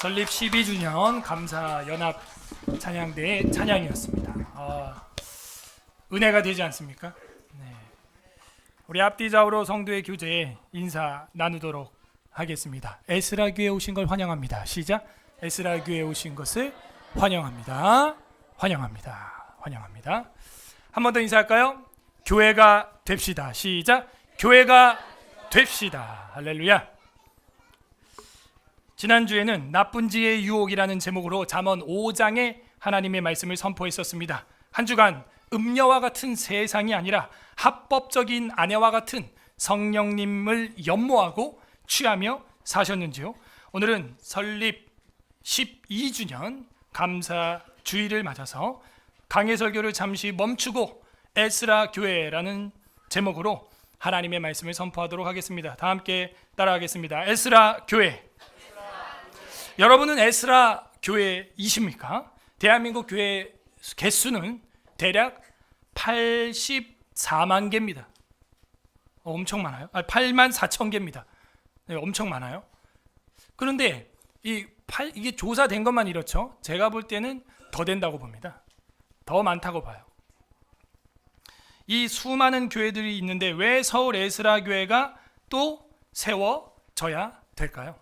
설립 12주년 감사 연합 찬양대의 찬양이었습니다. 은혜가 되지 않습니까? 네. 우리 앞뒤 좌우로 성도의 교제에 인사 나누도록 하겠습니다. 에스라 교회에 오신 걸 환영합니다. 시작. 에스라 교회에 오신 것을 환영합니다. 환영합니다. 환영합니다. 한 번 더 인사할까요? 교회가 됩시다. 시작. 교회가 됩시다. 할렐루야. 지난주에는 나쁜 지의 유혹이라는 제목으로 잠언 5장의 하나님의 말씀을 선포했었습니다. 한 주간 음녀와 같은 세상이 아니라 합법적인 아내와 같은 성령님을 연모하고 취하며 사셨는지요? 오늘은 설립 12주년 감사 주일을 맞아서 강해 설교를 잠시 멈추고 에스라 교회라는 제목으로 하나님의 말씀을 선포하도록 하겠습니다. 다 함께 따라하겠습니다. 에스라 교회. 여러분은 에스라 교회이십니까? 대한민국 교회 개수는 대략 84만 개입니다. 엄청 많아요. 8만 4천 개입니다. 네, 엄청 많아요. 그런데 이게 조사된 것만 이렇죠. 제가 볼 때는 더 된다고 봅니다. 더 많다고 봐요. 이 수많은 교회들이 있는데 왜 서울 에스라 교회가 또 세워져야 될까요?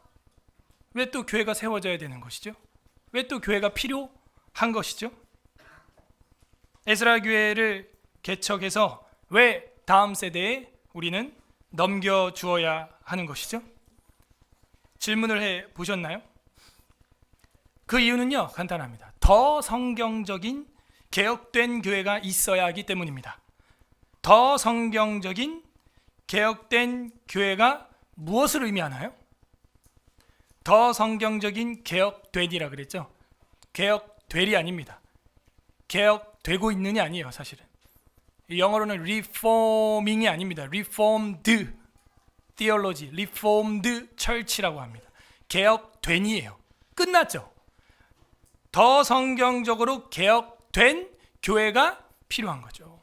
왜 또 교회가 세워져야 되는 것이죠? 왜 또 교회가 필요한 것이죠? 에스라 교회를 개척해서 왜 다음 세대에 우리는 넘겨주어야 하는 것이죠? 질문을 해 보셨나요? 그 이유는요, 간단합니다. 더 성경적인 개혁된 교회가 있어야 하기 때문입니다. 더 성경적인 개혁된 교회가 무엇을 의미하나요? 더 성경적인 개혁되리라 그랬죠. 개혁되리 아닙니다. 개혁되고 있느냐 아니에요. 사실은 영어로는 reforming이 아닙니다. reformed theology, reformed church라고 합니다. 개혁된이에요. 끝났죠. 더 성경적으로 개혁된 교회가 필요한 거죠.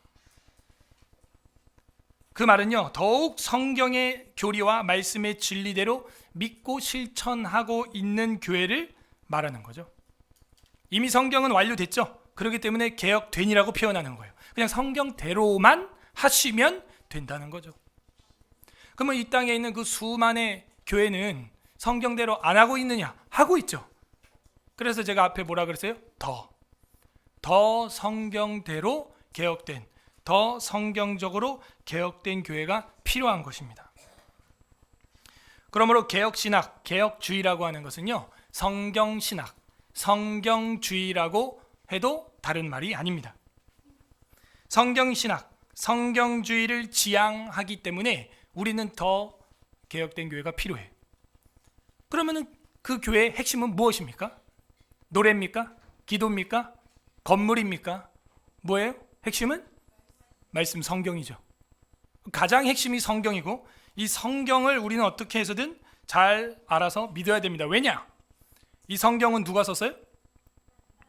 그 말은요, 더욱 성경의 교리와 말씀의 진리대로 믿고 실천하고 있는 교회를 말하는 거죠. 이미 성경은 완료됐죠. 그렇기 때문에 개혁된이라고 표현하는 거예요. 그냥 성경대로만 하시면 된다는 거죠. 그러면 이 땅에 있는 그 수많은 교회는 성경대로 안 하고 있느냐? 하고 있죠. 그래서 제가 앞에 뭐라 그랬어요? 더 성경대로 개혁된, 더 성경적으로 개혁된 교회가 필요한 것입니다. 그러므로 개혁신학, 개혁주의라고 하는 것은요, 성경신학, 성경주의라고 해도 다른 말이 아닙니다. 성경신학, 성경주의를 지향하기 때문에 우리는 더 개혁된 교회가 필요해. 그러면 그 교회의 핵심은 무엇입니까? 노래입니까? 기도입니까? 건물입니까? 뭐예요? 핵심은? 말씀 성경이죠. 가장 핵심이 성경이고 이 성경을 우리는 어떻게 해서든 잘 알아서 믿어야 됩니다. 왜냐? 이 성경은 누가 썼어요?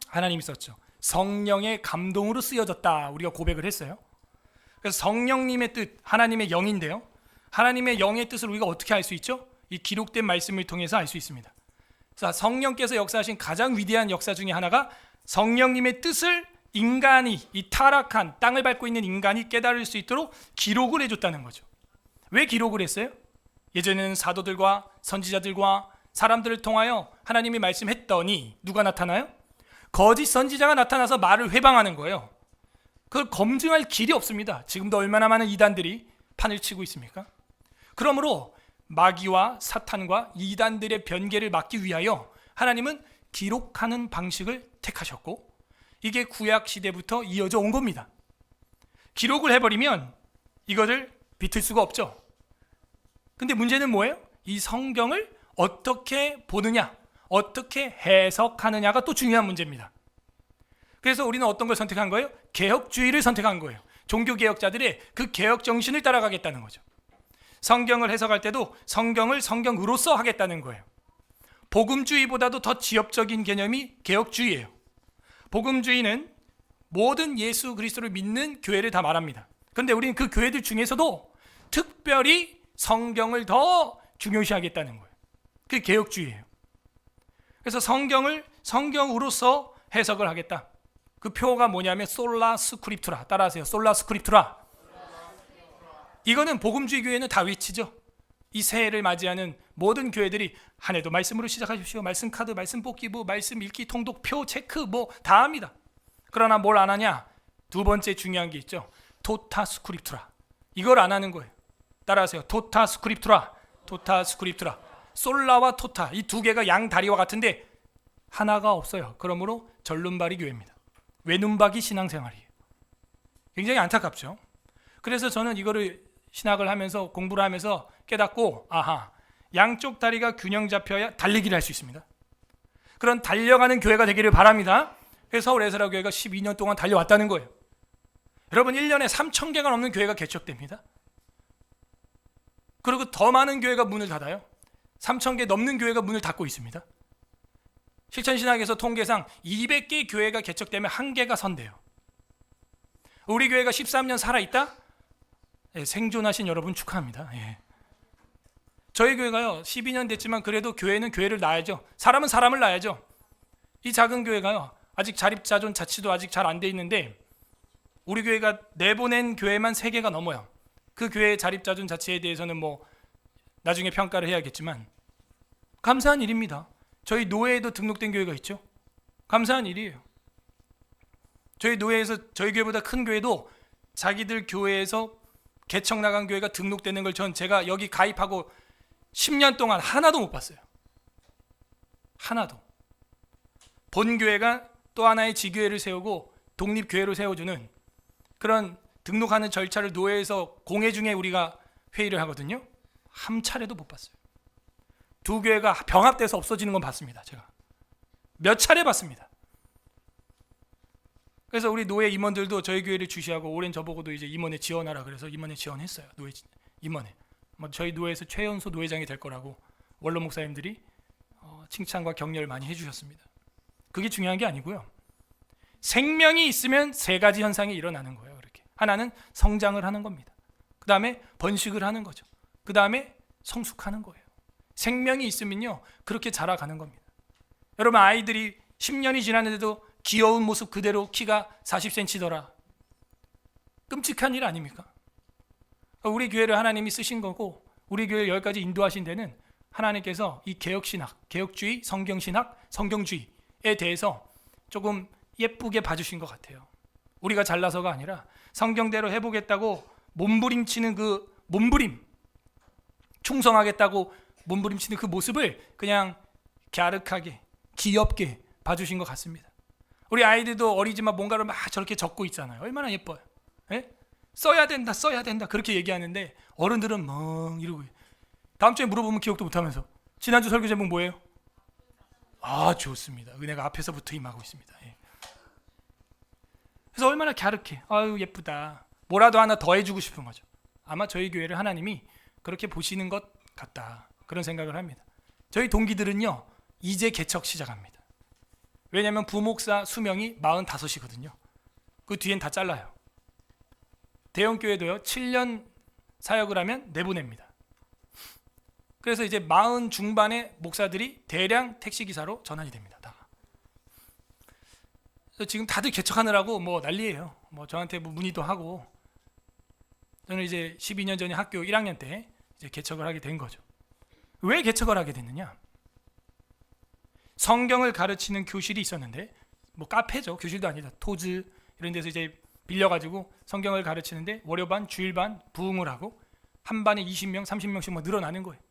하나님이 썼죠. 성령의 감동으로 쓰여졌다. 우리가 고백을 했어요. 그래서 성령님의 뜻, 하나님의 영인데요. 하나님의 영의 뜻을 우리가 어떻게 알 수 있죠? 이 기록된 말씀을 통해서 알 수 있습니다. 자, 성령께서 역사하신 가장 위대한 역사 중에 하나가 성령님의 뜻을 인간이, 이 타락한 땅을 밟고 있는 인간이 깨달을 수 있도록 기록을 해줬다는 거죠. 왜 기록을 했어요? 예전에는 사도들과 선지자들과 사람들을 통하여 하나님이 말씀했더니 누가 나타나요? 거짓 선지자가 나타나서 말을 회방하는 거예요. 그걸 검증할 길이 없습니다. 지금도 얼마나 많은 이단들이 판을 치고 있습니까? 그러므로 마귀와 사탄과 이단들의 변개를 막기 위하여 하나님은 기록하는 방식을 택하셨고 이게 구약 시대부터 이어져 온 겁니다. 기록을 해버리면 이거를 비틀 수가 없죠. 근데 문제는 뭐예요? 이 성경을 어떻게 보느냐, 어떻게 해석하느냐가 또 중요한 문제입니다. 그래서 우리는 어떤 걸 선택한 거예요? 개혁주의를 선택한 거예요. 종교개혁자들의 그 개혁 정신을 따라가겠다는 거죠. 성경을 해석할 때도 성경을 성경으로서 하겠다는 거예요. 복음주의보다도 더 지엽적인 개념이 개혁주의예요. 복음주의는 모든 예수 그리스도를 믿는 교회를 다 말합니다. 그런데 우리는 그 교회들 중에서도 특별히 성경을 더 중요시하겠다는 거예요. 그게 개혁주의예요. 그래서 성경을 성경으로서 해석을 하겠다. 그 표가 뭐냐면 솔라 스크립투라. 따라하세요. 솔라 스크립투라. 이거는 복음주의 교회는 다 외치죠. 이 새해를 맞이하는 모든 교회들이 한 해도 말씀으로 시작하십시오. 말씀 카드, 말씀 뽑기부, 말씀 읽기 통독, 표 체크 뭐 다 합니다. 그러나 뭘 안 하냐? 두 번째 중요한 게 있죠. 토타 스크립투라. 이걸 안 하는 거예요. 따라하세요. 토타 스크립투라. 토타 스크립투라. 솔라와 토타 이 두 개가 양 다리와 같은데 하나가 없어요. 그러므로 절름발이 교회입니다. 외눈박이 신앙생활이에요. 굉장히 안타깝죠. 그래서 저는 이거를 신학을 하면서 공부를 하면서 깨닫고 아하, 양쪽 다리가 균형 잡혀야 달리기를 할 수 있습니다. 그런 달려가는 교회가 되기를 바랍니다. 그래서 서울 에스라 교회가 12년 동안 달려왔다는 거예요. 여러분 1년에 3,000개가 넘는 교회가 개척됩니다. 그리고 더 많은 교회가 문을 닫아요. 3,000개 넘는 교회가 문을 닫고 있습니다. 실천신학에서 통계상 200개 교회가 개척되면 1개가 선대요. 우리 교회가 13년 살아있다? 예, 생존하신 여러분 축하합니다. 예. 저희 교회가요 12년 됐지만 그래도 교회는 교회를 낳아야죠. 사람은 사람을 낳아야죠. 이 작은 교회가요 아직 자립자존 자치도 아직 잘 안 돼 있는데 우리 교회가 내보낸 교회만 3개가 넘어요. 그 교회의 자립자존 자치에 대해서는 뭐 나중에 평가를 해야겠지만 감사한 일입니다. 저희 노회에도 등록된 교회가 있죠. 감사한 일이에요. 저희 노회에서 저희 교회보다 큰 교회도 자기들 교회에서 개척 나간 교회가 등록되는 걸 제가 여기 가입하고 10년 동안 하나도 못 봤어요. 하나도. 본교회가 또 하나의 지교회를 세우고 독립교회로 세워주는 그런 등록하는 절차를 노회에서 공회 중에 우리가 회의를 하거든요. 한 차례도 못 봤어요. 두 교회가 병합돼서 없어지는 건 봤습니다. 제가 몇 차례 봤습니다. 그래서 우리 노회 임원들도 저희 교회를 주시하고 올해는 저보고도 이제 임원에 지원하라 그래서 임원에 지원했어요. 노회 임원에. 저희 노회에서 최연소 노회장이 될 거라고 원로 목사님들이 칭찬과 격려를 많이 해주셨습니다. 그게 중요한 게 아니고요. 생명이 있으면 3가지 현상이 일어나는 거예요. 그렇게 하나는 성장을 하는 겁니다. 그 다음에 번식을 하는 거죠. 그 다음에 성숙하는 거예요. 생명이 있으면요 그렇게 자라가는 겁니다. 여러분 아이들이 10년이 지났는데도 귀여운 모습 그대로 키가 40cm더라. 끔찍한 일 아닙니까? 우리 교회를 하나님이 쓰신 거고 우리 교회를 여기까지 인도하신 데는 하나님께서 이 개혁신학, 개혁주의, 성경신학, 성경주의에 대해서 조금 예쁘게 봐주신 것 같아요. 우리가 잘나서가 아니라 성경대로 해보겠다고 몸부림치는 그 몸부림, 충성하겠다고 몸부림치는 그 모습을 그냥 갸륵하게 귀엽게 봐주신 것 같습니다. 우리 아이들도 어리지만 뭔가를 막 저렇게 적고 있잖아요. 얼마나 예뻐요. 예? 써야 된다 그렇게 얘기하는데 어른들은 멍 이러고 다음 주에 물어보면 기억도 못하면서 지난주 설교 제목 뭐예요? 아 좋습니다. 은혜가 앞에서부터 임하고 있습니다. 예. 그래서 얼마나 갸륵해. 아유 예쁘다. 뭐라도 하나 더 해주고 싶은 거죠. 아마 저희 교회를 하나님이 그렇게 보시는 것 같다. 그런 생각을 합니다. 저희 동기들은요 이제 개척 시작합니다. 왜냐하면 부목사 수명이 45이거든요. 그 뒤엔 다 잘라요. 대형교회도요 7년 사역을 하면 내보냅니다. 그래서 이제 40 중반의 목사들이 대량 택시기사로 전환이 됩니다. 다. 그래서 지금 다들 개척하느라고 뭐 난리예요. 뭐 저한테 뭐 문의도 하고 저는 이제 12년 전에 학교 1학년 때 이제 개척을 하게 된 거죠. 왜 개척을 하게 됐느냐? 성경을 가르치는 교실이 있었는데 뭐 카페죠. 교실도 아니다. 토즈 이런 데서 이제 빌려가지고 성경을 가르치는데 월요반, 주일반 부흥을 하고 한 반에 20명, 30명씩 뭐 늘어나는 거예요.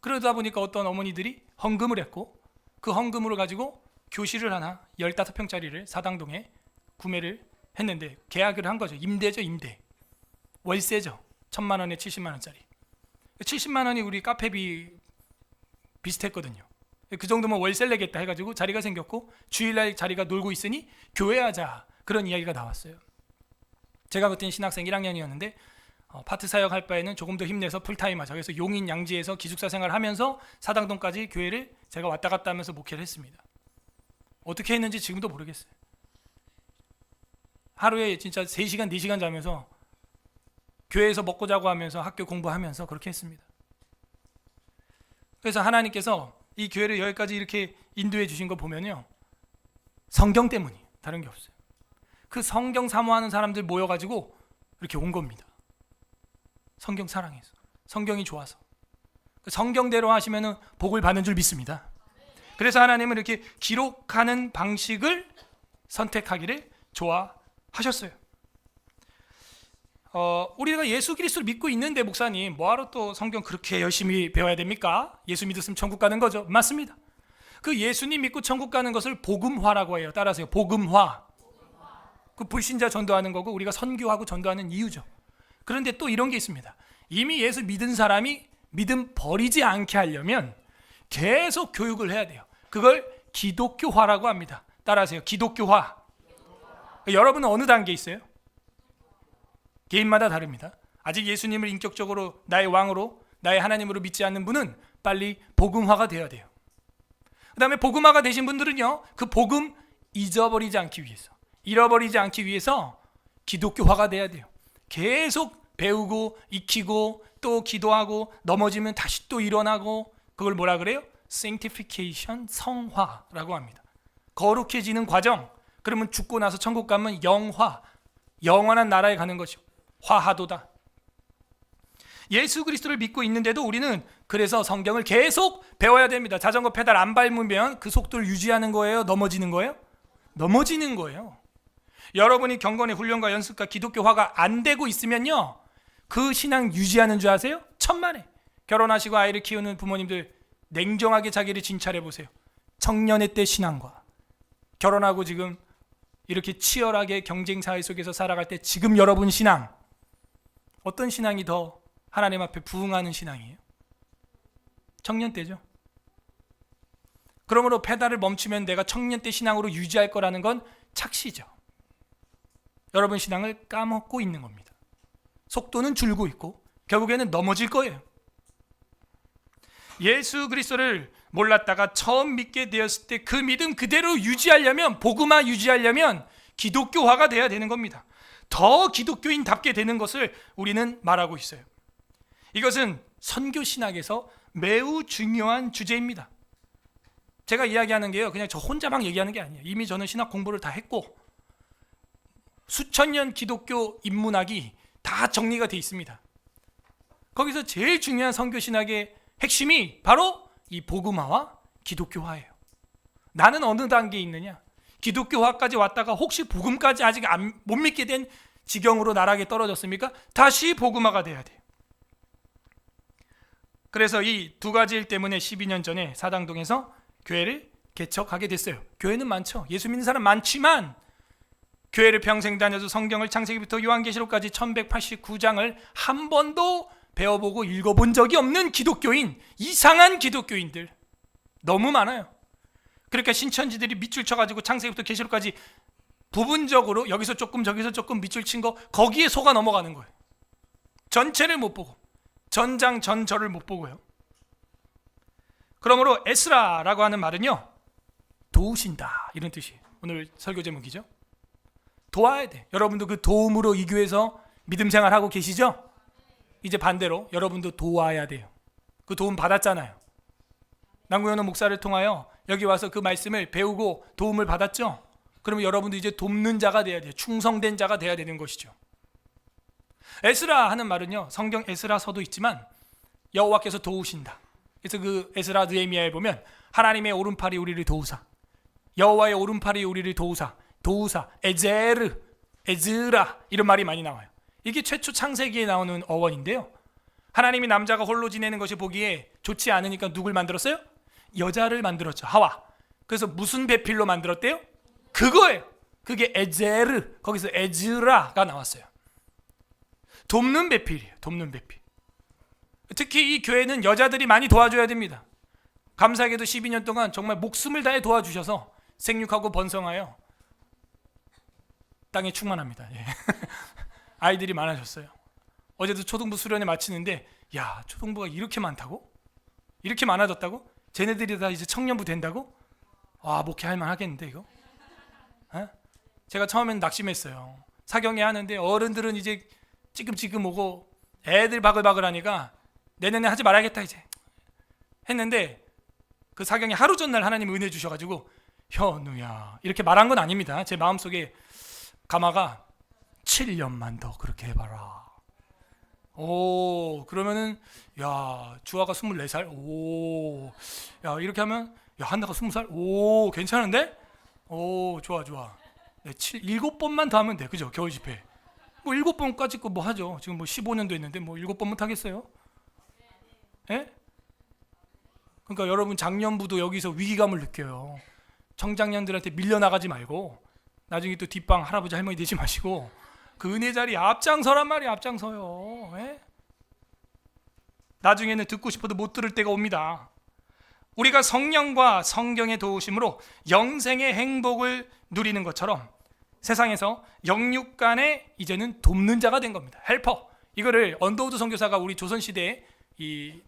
그러다 보니까 어떤 어머니들이 헌금을 했고 그 헌금으로 가지고 교실을 하나 15평짜리를 사당동에 구매를 했는데 계약을 한 거죠. 임대죠, 임대. 월세죠. 1,000만 원에 70만 원짜리. 70만 원이 우리 카페비 비슷했거든요. 그 정도면 월세를 내겠다 해가지고 자리가 생겼고 주일날 자리가 놀고 있으니 교회하자 그런 이야기가 나왔어요. 제가 그때 신학생 1학년이었는데 파트 사역 할 바에는 조금 더 힘내서 풀타임 하자. 그래서 용인 양지에서 기숙사 생활하면서 사당동까지 교회를 제가 왔다 갔다 하면서 목회를 했습니다. 어떻게 했는지 지금도 모르겠어요. 하루에 진짜 3시간 4시간 자면서 교회에서 먹고 자고 하면서 학교 공부하면서 그렇게 했습니다. 그래서 하나님께서 이 교회를 여기까지 이렇게 인도해 주신 거 보면요, 성경 때문이에요. 다른 게 없어요. 그 성경 사모하는 사람들 모여가지고 이렇게 온 겁니다. 성경 사랑해서, 성경이 좋아서, 성경대로 하시면은 복을 받는 줄 믿습니다. 그래서 하나님은 이렇게 기록하는 방식을 선택하기를 좋아하셨어요. 우리가 예수 그리스도를 믿고 있는데 목사님 뭐하러 또 성경 그렇게 열심히 배워야 됩니까? 예수 믿었으면 천국 가는 거죠. 맞습니다. 그 예수님 믿고 천국 가는 것을 복음화라고 해요. 따라하세요. 복음화. 그 불신자 전도하는 거고 우리가 선교하고 전도하는 이유죠. 그런데 또 이런 게 있습니다. 이미 예수 믿은 사람이 믿음 버리지 않게 하려면 계속 교육을 해야 돼요. 그걸 기독교화라고 합니다. 따라하세요. 기독교화. 여러분은 어느 단계에 있어요? 개인마다 다릅니다. 아직 예수님을 인격적으로 나의 왕으로, 나의 하나님으로 믿지 않는 분은 빨리 복음화가 되어야 돼요. 그 다음에 복음화가 되신 분들은요, 그 복음 잊어버리지 않기 위해서, 잃어버리지 않기 위해서 기독교화가 돼야 돼요. 계속 배우고 익히고 또 기도하고 넘어지면 다시 또 일어나고, 그걸 뭐라 그래요? sanctification, 성화라고 합니다. 거룩해지는 과정. 그러면 죽고 나서 천국 가면 영화, 영원한 나라에 가는 것이요, 화하도다. 예수 그리스도를 믿고 있는데도 우리는 그래서 성경을 계속 배워야 됩니다. 자전거 페달 안 밟으면 그 속도를 유지하는 거예요? 넘어지는 거예요? 넘어지는 거예요. 여러분이 경건의 훈련과 연습과 기독교화가 안 되고 있으면요, 그 신앙 유지하는 줄 아세요? 천만에. 결혼하시고 아이를 키우는 부모님들 냉정하게 자기를 진찰해 보세요. 청년의 때 신앙과 결혼하고 지금 이렇게 치열하게 경쟁 사회 속에서 살아갈 때 지금 여러분 신앙, 어떤 신앙이 더 하나님 앞에 부응하는 신앙이에요? 청년 때죠. 그러므로 페달을 멈추면 내가 청년 때 신앙으로 유지할 거라는 건 착시죠. 여러분 신앙을 까먹고 있는 겁니다. 속도는 줄고 있고 결국에는 넘어질 거예요. 예수 그리스도를 몰랐다가 처음 믿게 되었을 때 그 믿음 그대로 유지하려면, 복음화 유지하려면 기독교화가 돼야 되는 겁니다. 더 기독교인답게 되는 것을 우리는 말하고 있어요. 이것은 선교 신학에서 매우 중요한 주제입니다. 제가 이야기하는 게요, 그냥 저 혼자 막 얘기하는 게 아니에요. 이미 저는 신학 공부를 다 했고 수천 년 기독교 인문학이 다 정리가 돼 있습니다. 거기서 제일 중요한 선교 신학의 핵심이 바로 이 복음화와 기독교화예요. 나는 어느 단계에 있느냐? 기독교화까지 왔다가 혹시 복음까지 아직 못 믿게 된 지경으로 나락에 떨어졌습니까? 다시 복음화가 돼야 돼요. 그래서 이 두 가지 일 때문에 12년 전에 사당동에서 교회를 개척하게 됐어요. 교회는 많죠. 예수 믿는 사람 많지만 교회를 평생 다녀서 성경을 창세기부터 요한계시록까지 1189장을 한 번도 배워보고 읽어본 적이 없는 기독교인, 이상한 기독교인들 너무 많아요. 그러니까 신천지들이 밑줄 쳐가지고 창세기부터 계시록까지 부분적으로 여기서 조금 저기서 조금 밑줄 친 거 거기에 속아 넘어가는 거예요. 전체를 못 보고, 전장 전절을 못 보고요. 그러므로 에스라라고 하는 말은요, 도우신다 이런 뜻이에요. 오늘 설교 제목이죠. 도와야 돼. 여러분도 그 도움으로 이 교회에서 믿음 생활하고 계시죠? 이제 반대로 여러분도 도와야 돼요. 그 도움 받았잖아요. 남구현호 목사를 통하여 여기 와서 그 말씀을 배우고 도움을 받았죠? 그러면 여러분도 이제 돕는 자가 돼야 돼요. 충성된 자가 돼야 되는 것이죠. 에스라 하는 말은요, 성경 에스라서도 있지만 여호와께서 도우신다. 그래서 그 에스라 느헤미야에 보면 하나님의 오른팔이 우리를 도우사, 여호와의 오른팔이 우리를 도우사, 에제르, 에즈라 이런 말이 많이 나와요. 이게 최초 창세기에 나오는 어원인데요, 하나님이 남자가 홀로 지내는 것이 보기에 좋지 않으니까 누굴 만들었어요? 여자를 만들었죠. 하와. 그래서 무슨 배필로 만들었대요? 그거예요. 그게 에제르, 거기서 에즈라가 나왔어요. 돕는 배필이에요. 돕는 배필. 특히 이 교회는 여자들이 많이 도와줘야 됩니다. 감사하게도 12년 동안 정말 목숨을 다해 도와주셔서 생육하고 번성하여 땅에 충만합니다. 예. 아이들이 많아졌어요. 어제도 초등부 수련회 마치는데, 야, 초등부가 이렇게 많다고? 이렇게 많아졌다고? 쟤네들이 다 이제 청년부 된다고? 아, 목회할 만 하겠는데 이거? 에? 제가 처음에는 낙심했어요. 사경회 하는데 어른들은 이제 찌끔찌끔 오고 애들 바글바글 하니까 내년에 하지 말아야겠다 이제 했는데, 그 사경에 하루 전날 하나님 은혜 주셔가지고 현우야 이렇게 말한 건 아닙니다. 제 마음속에 가마가 7년만 더 그렇게 해봐라. 오, 그러면은 야 주아가 24살. 오, 야 이렇게 하면 야 한나가 20살. 오, 괜찮은데? 오, 좋아. 네, 7번만 더 하면 돼. 그죠? 겨울 집회. 뭐 7번까지 거 뭐 하죠. 지금 뭐 15년도 했는데 뭐 7번만 타겠어요? 예? 그러니까 여러분 작년부도 여기서 위기감을 느껴요. 청장년들한테 밀려나가지 말고 나중에 또 뒷방 할아버지 할머니 되지 마시고 그 은혜 자리 앞장서란 말이야. 앞장서요. 예? 나중에는 듣고 싶어도 못 들을 때가 옵니다. 우리가 성령과 성경의 도우심으로 영생의 행복을 누리는 것처럼 세상에서 영육 간에 이제는 돕는 자가 된 겁니다. 헬퍼. 이거를 언더우드 선교사가 우리 조선시대에 이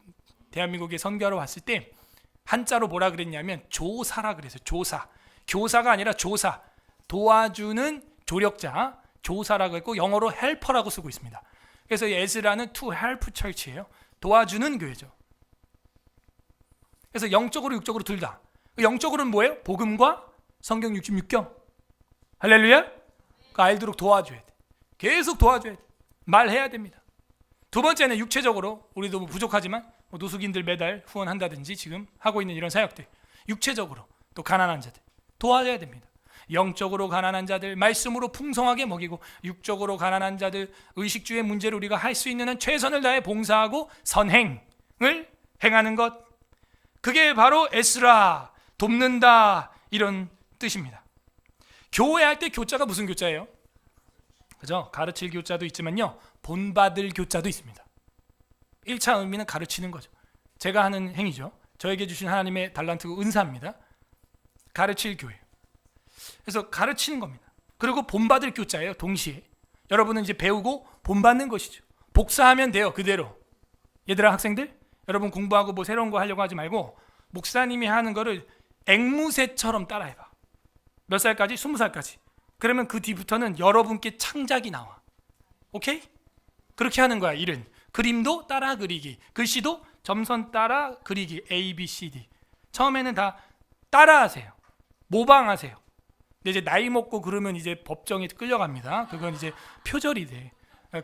대한민국에 선교하러 왔을 때 한자로 뭐라 그랬냐면 조사라 그랬어요. 조사. 교사가 아니라 조사. 도와주는 조력자. 조사라고 했고 영어로 헬퍼라고 쓰고 있습니다. 그래서 이 에즈라는 to help church예요. 도와주는 교회죠. 그래서 영적으로 육적으로 둘 다. 영적으로는 뭐예요? 복음과 성경 66경. 할렐루야. 그 알도록 도와줘야 돼. 계속 도와줘야 돼. 말해야 됩니다. 두 번째는 육체적으로 우리도 뭐 부족하지만 뭐 노숙인들 매달 후원한다든지 지금 하고 있는 이런 사역들, 육체적으로 또 가난한 자들 도와줘야 됩니다. 영적으로 가난한 자들 말씀으로 풍성하게 먹이고 육적으로 가난한 자들 의식주의 문제를 우리가 할 수 있는 한 최선을 다해 봉사하고 선행을 행하는 것, 그게 바로 에스라, 돕는다 이런 뜻입니다. 교회할 때 교자가 무슨 교자예요? 그죠? 가르칠 교자도 있지만요 본받을 교자도 있습니다. 1차 의미는 가르치는 거죠. 제가 하는 행위죠. 저에게 주신 하나님의 달란트고 은사입니다. 가르칠 교회. 그래서 가르치는 겁니다. 그리고 본받을 교자예요. 동시에 여러분은 이제 배우고 본받는 것이죠. 복사하면 돼요. 그대로. 얘들아 학생들, 여러분 공부하고 뭐 새로운 거 하려고 하지 말고 목사님이 하는 거를 앵무새처럼 따라해봐. 몇 살까지? 20살까지. 그러면 그 뒤부터는 여러분께 창작이 나와. 오케이? 그렇게 하는 거야. 일은 그림도 따라 그리기, 글씨도 점선 따라 그리기, A, B, C, D. 처음에는 다 따라하세요. 모방하세요. 근데 이제 나이 먹고 그러면 이제 법정에 끌려갑니다. 그건 이제 표절이 돼.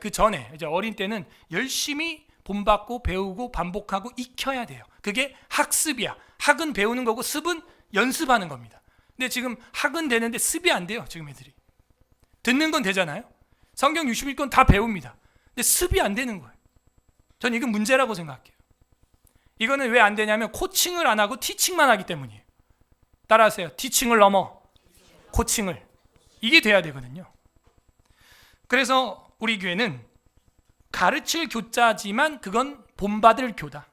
그 전에 이제 어린 때는 열심히 본받고 배우고 반복하고 익혀야 돼요. 그게 학습이야. 학은 배우는 거고 습은 연습하는 겁니다. 근데 지금 학은 되는데 습이 안 돼요. 지금 애들이. 듣는 건 되잖아요. 성경 61권 다 배웁니다. 근데 습이 안 되는 거예요. 전 이건 문제라고 생각해요. 이거는 왜 안 되냐면 코칭을 안 하고 티칭만 하기 때문이에요. 따라하세요. 티칭을 넘어 코칭을. 이게 돼야 되거든요. 그래서 우리 교회는 가르칠 교자지만 그건 본받을 교다.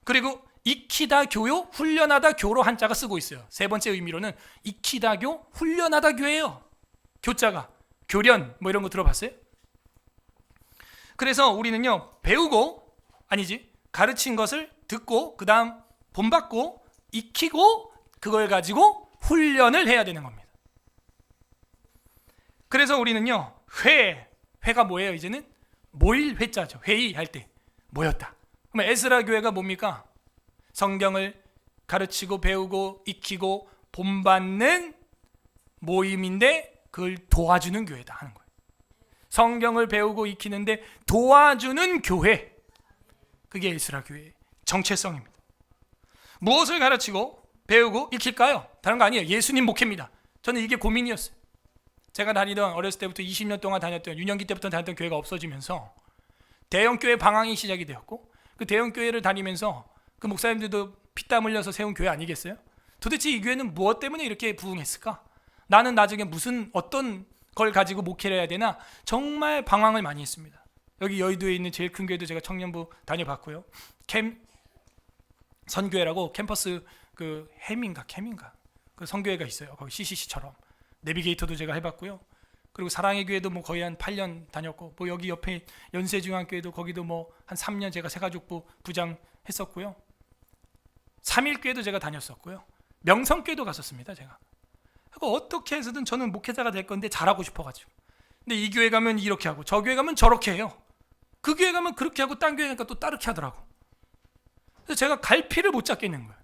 그리고 익히다 교요, 훈련하다 교로 한자가 쓰고 있어요. 세 번째 의미로는 익히다 교, 훈련하다 교예요. 교자가. 교련 뭐 이런 거 들어봤어요? 그래서 우리는요 배우고 아니지 가르친 것을 듣고 그 다음 본받고 익히고 그걸 가지고 훈련을 해야 되는 겁니다. 그래서 우리는요 회가 뭐예요? 이제는 모일 회자죠. 회의할 때 모였다. 그럼 에스라 교회가 뭡니까? 성경을 가르치고 배우고 익히고 본받는 모임인데 그걸 도와주는 교회다 하는 거예요. 성경을 배우고 익히는데 도와주는 교회, 그게 에스라 교회의 정체성입니다. 무엇을 가르치고 배우고 익힐까요? 다른 거 아니에요. 예수님 목회입니다. 저는 이게 고민이었어요. 제가 다니던 어렸을 때부터 20년 동안 다녔던 유년기 때부터 다녔던 교회가 없어지면서 대형교회 방황이 시작이 되었고 그 대형교회를 다니면서 그 목사님들도 피땀 흘려서 세운 교회 아니겠어요? 도대체 이 교회는 무엇 때문에 이렇게 부흥했을까? 나는 나중에 어떤 걸 가지고 목회를 해야 되나 정말 방황을 많이 했습니다. 여기 여의도에 있는 제일 큰 교회도 제가 청년부 다녀봤고요. 선교회라고 캠퍼스 그 캠인가 그 선교회가 있어요. 거기 CCC처럼 내비게이터도 제가 해봤고요. 그리고 사랑의 교회도 뭐 거의 한 8년 다녔고 뭐 여기 옆에 연세중앙교회도 거기도 뭐 한 3년 제가 새가족부 부장 했었고요. 삼일교회도 제가 다녔었고요. 명성교회도 갔었습니다. 제가. 그러니까 어떻게 해서든 저는 목회자가 될 건데 잘하고 싶어가지고. 근데 이 교회 가면 이렇게 하고 저 교회 가면 저렇게 해요. 그 교회 가면 그렇게 하고 딴 교회 가니까 또 따르게 하더라고. 그래서 제가 갈피를 못 잡겠는 거예요.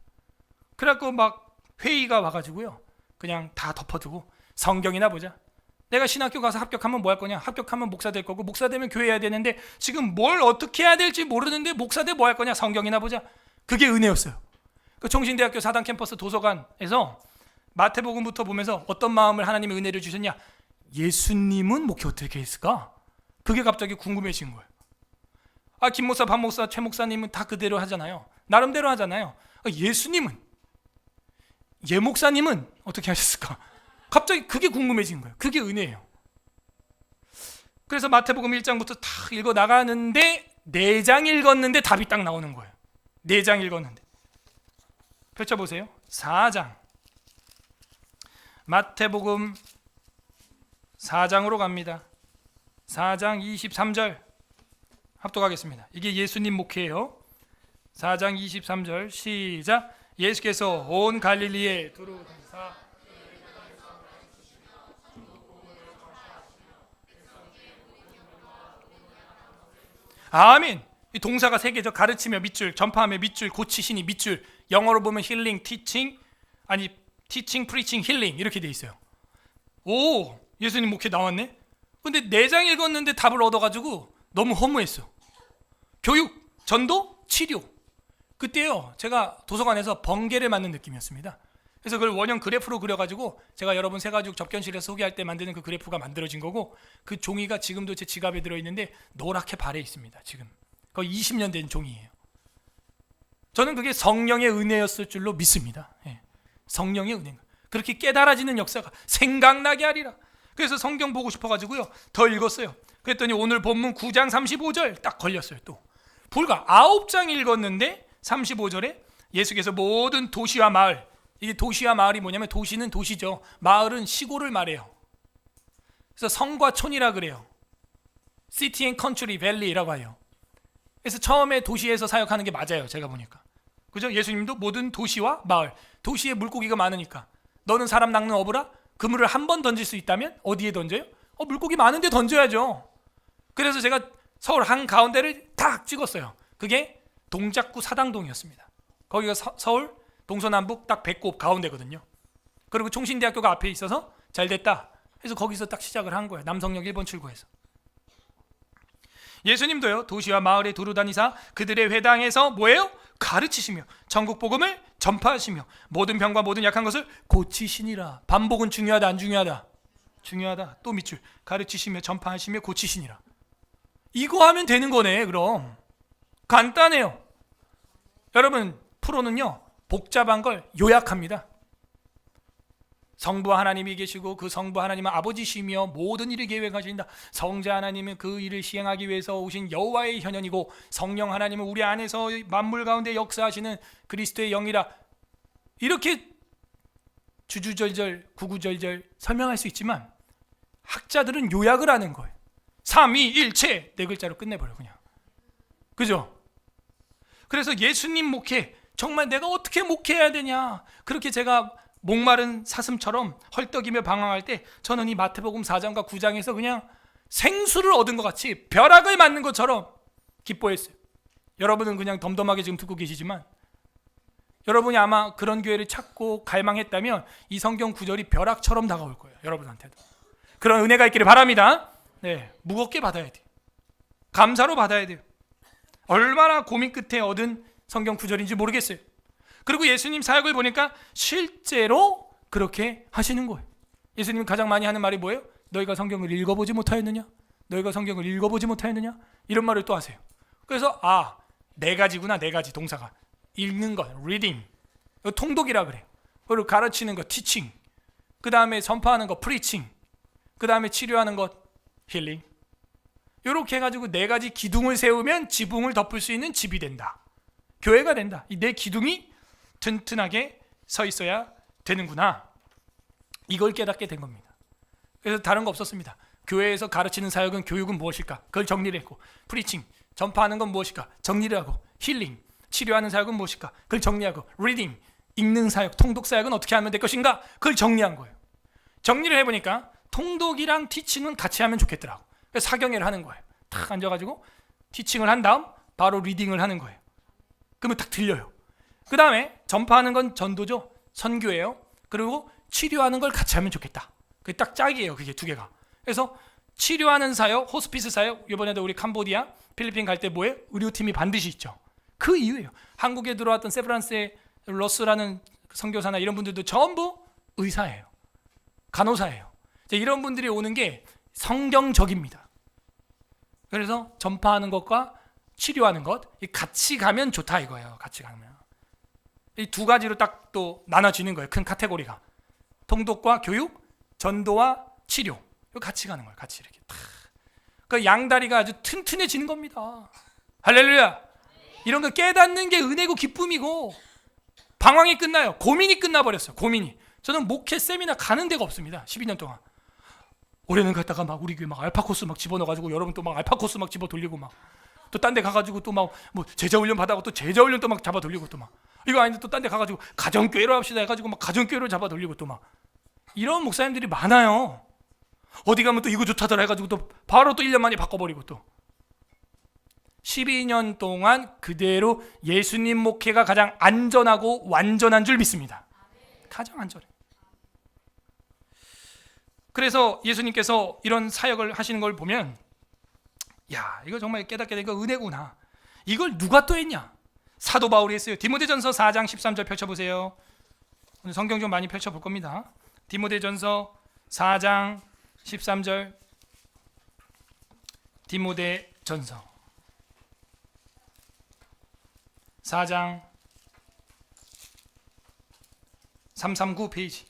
그래갖고 막 회의가 와가지고요, 그냥 다 덮어두고 성경이나 보자. 내가 신학교 가서 합격하면 뭐 할 거냐? 합격하면 목사 될 거고, 목사 되면 교회 해야 되는데 지금 뭘 어떻게 해야 될지 모르는데 목사 돼 뭐 할 거냐? 성경이나 보자. 그게 은혜였어요. 그 총신대학교 사당 캠퍼스 도서관에서 마태복음부터 보면서 어떤 마음을 하나님의 은혜를 주셨냐? 예수님은 목회 어떻게 했을까? 그게 갑자기 궁금해진 거예요. 아, 김 목사, 박 목사, 최 목사님은 다 그대로 하잖아요. 나름대로 하잖아요. 예수님은, 예 목사님은 어떻게 하셨을까? 갑자기 그게 궁금해진 거예요. 그게 은혜예요. 그래서 마태복음 1장부터 다 읽어 나가는데 4장 읽었는데 답이 딱 나오는 거예요. 4장 읽었는데. 펼쳐보세요. 4장. 마태복음 4장으로 갑니다. 4장 23절 합독하겠습니다. 이게 예수님 목회예요. 4장 23절 시작. 예수께서 온 갈릴리에 두루 다니사 아멘. 이 동사가 3개죠. 가르치며 밑줄, 전파하며 밑줄, 고치시니 밑줄. 영어로 보면 힐링, 티칭, 아니 티칭, 프리칭, 힐링 이렇게 돼 있어요. 오, 예수님 목회 나왔네. 근데 4장 읽었는데 답을 얻어가지고 너무 허무했어. 교육, 전도, 치료. 그때요, 제가 도서관에서 번개를 맞는 느낌이었습니다. 그래서 그걸 원형 그래프로 그려가지고 제가 여러분 새가족 접견실에서 소개할 때 만드는 그 그래프가 만들어진 거고, 그 종이가 지금도 제 지갑에 들어있는데 노랗게 발에 있습니다. 지금 거의 20년 된 종이에요. 저는 그게 성령의 은혜였을 줄로 믿습니다. 예. 성령의 은혜, 그렇게 깨달아지는 역사가 생각나게 하리라. 그래서 성경 보고 싶어가지고요 더 읽었어요. 그랬더니 오늘 본문 9장 35절 딱 걸렸어요. 또 불과 9장 읽었는데 35절에 예수께서 모든 도시와 마을, 이게 도시와 마을이 뭐냐면 도시는 도시죠, 마을은 시골을 말해요. 그래서 성과 촌이라 그래요. City and Country Valley라고 해요. 그래서 처음에 도시에서 사역하는 게 맞아요. 제가 보니까. 그죠? 예수님도 모든 도시와 마을, 도시에 물고기가 많으니까 너는 사람 낚는 어부라? 그물을 한 번 던질 수 있다면 어디에 던져요? 물고기 많은데 던져야죠. 그래서 제가 서울 한가운데를 딱 찍었어요. 그게 동작구 사당동이었습니다. 거기가 서울 동서남북 딱 배꼽 가운데거든요. 그리고 총신대학교가 앞에 있어서 잘 됐다 해서 거기서 딱 시작을 한 거예요. 남성역 1번 출구에서. 예수님도요 도시와 마을에 두루 다니사 그들의 회당에서 뭐예요? 가르치시며 천국 복음을 전파하시며 모든 병과 모든 약한 것을 고치시니라. 반복은 중요하다 안 중요하다? 중요하다. 또 밑줄. 가르치시며 전파하시며 고치시니라. 이거 하면 되는 거네. 그럼 간단해요. 여러분, 프로는요 복잡한 걸 요약합니다. 성부 하나님이 계시고 그 성부 하나님은 아버지시며 모든 일을 계획하신다. 성자 하나님은 그 일을 시행하기 위해서 오신 여호와의 현현이고 성령 하나님은 우리 안에서 만물 가운데 역사하시는 그리스도의 영이라. 이렇게 주주절절 구구절절 설명할 수 있지만 학자들은 요약을 하는 거예요. 삼위일체 4글자로 끝내버려 그냥. 그죠? 그래서 예수님 목회, 정말 내가 어떻게 목회해야 되냐, 그렇게 제가 목마른 사슴처럼 헐떡이며 방황할 때 저는 이 마태복음 4장과 9장에서 그냥 생수를 얻은 것 같이 벼락을 맞는 것처럼 기뻐했어요. 여러분은 그냥 덤덤하게 지금 듣고 계시지만 여러분이 아마 그런 교회를 찾고 갈망했다면 이 성경 구절이 벼락처럼 다가올 거예요. 여러분한테도 그런 은혜가 있기를 바랍니다. 네, 무겁게 받아야 돼요. 감사로 받아야 돼요. 얼마나 고민 끝에 얻은 성경 구절인지 모르겠어요. 그리고 예수님 사역을 보니까 실제로 그렇게 하시는 거예요. 예수님이 가장 많이 하는 말이 뭐예요? 너희가 성경을 읽어보지 못하였느냐? 너희가 성경을 읽어보지 못하였느냐? 이런 말을 또 하세요. 그래서 4가지구나. 4가지 동사가. 읽는 것, reading, 통독이라 그래요. 그리고 가르치는 것, teaching, 그 다음에 선포하는 것, preaching, 그 다음에 치료하는 것, healing. 이렇게 해가지고 4가지 기둥을 세우면 지붕을 덮을 수 있는 집이 된다. 교회가 된다. 이 4 기둥이 튼튼하게 서 있어야 되는구나. 이걸 깨닫게 된 겁니다. 그래서 다른 거 없었습니다. 교회에서 가르치는 사역은 교육은 무엇일까? 그걸 정리를 했고, 프리칭, 전파하는 건 무엇일까? 정리를 하고, 힐링, 치료하는 사역은 무엇일까? 그걸 정리하고, 리딩, 읽는 사역, 통독 사역은 어떻게 하면 될 것인가? 그걸 정리한 거예요. 정리를 해보니까 통독이랑 티칭은 같이 하면 좋겠더라고. 그래서 사경회를 하는 거예요. 탁 앉아가지고 티칭을 한 다음 바로 리딩을 하는 거예요. 그러면 딱 들려요. 그 다음에 전파하는 건 전도죠. 선교예요. 그리고 치료하는 걸 같이 하면 좋겠다. 그게 딱 짝이에요. 그게 두 개가. 그래서 치료하는 사역, 호스피스 사역, 이번에도 우리 캄보디아, 필리핀 갈 때 뭐예요? 의료팀이 반드시 있죠. 그 이유예요. 한국에 들어왔던 세브란스의 러스라는 선교사나 이런 분들도 전부 의사예요. 간호사예요. 이런 분들이 오는 게 성경적입니다. 그래서 전파하는 것과 치료하는 것 같이 가면 좋다 이거예요. 같이 가면. 이 두 가지로 딱 또 나눠지는 거예요. 큰 카테고리가. 통독과 교육, 전도와 치료. 이거 같이 가는 거예요. 같이 이렇게. 그 양다리가 아주 튼튼해지는 겁니다. 할렐루야. 이런 거 깨닫는 게 은혜고 기쁨이고 방황이 끝나요. 고민이 끝나버렸어요. 고민이. 저는 목회 세미나 가는 데가 없습니다. 12년 동안. 올해는 갔다가 막 우리 교회 막 알파 코스 막 집어넣어가지고 여러분 또 막 알파 코스 막 집어 돌리고 막 또 딴 데 가가지고 또 막 뭐 제자 훈련 받아고 또 제자 훈련 또 막 잡아 돌리고 또 막 이거 아닌데 또 딴 데 가가지고 가정교회로 합시다 해가지고 막 가정교회로 잡아 돌리고 또 막 이런 목사님들이 많아요. 어디 가면 또 이거 좋다더라 해가지고 또 바로 또 1년 만에 바꿔버리고 또 12년 동안 그대로 예수님 목회가 가장 안전하고 완전한 줄 믿습니다. 가장 안전해. 그래서 예수님께서 이런 사역을 하시는 걸 보면 야 이거 정말 깨닫게 된 거 은혜구나. 이걸 누가 또 했냐? 사도 바울이 했어요. 디모데전서 4장 13절 펼쳐보세요. 오늘 성경 좀 많이 펼쳐볼 겁니다. 디모데전서 4장 13절 디모데전서 4장 339 페이지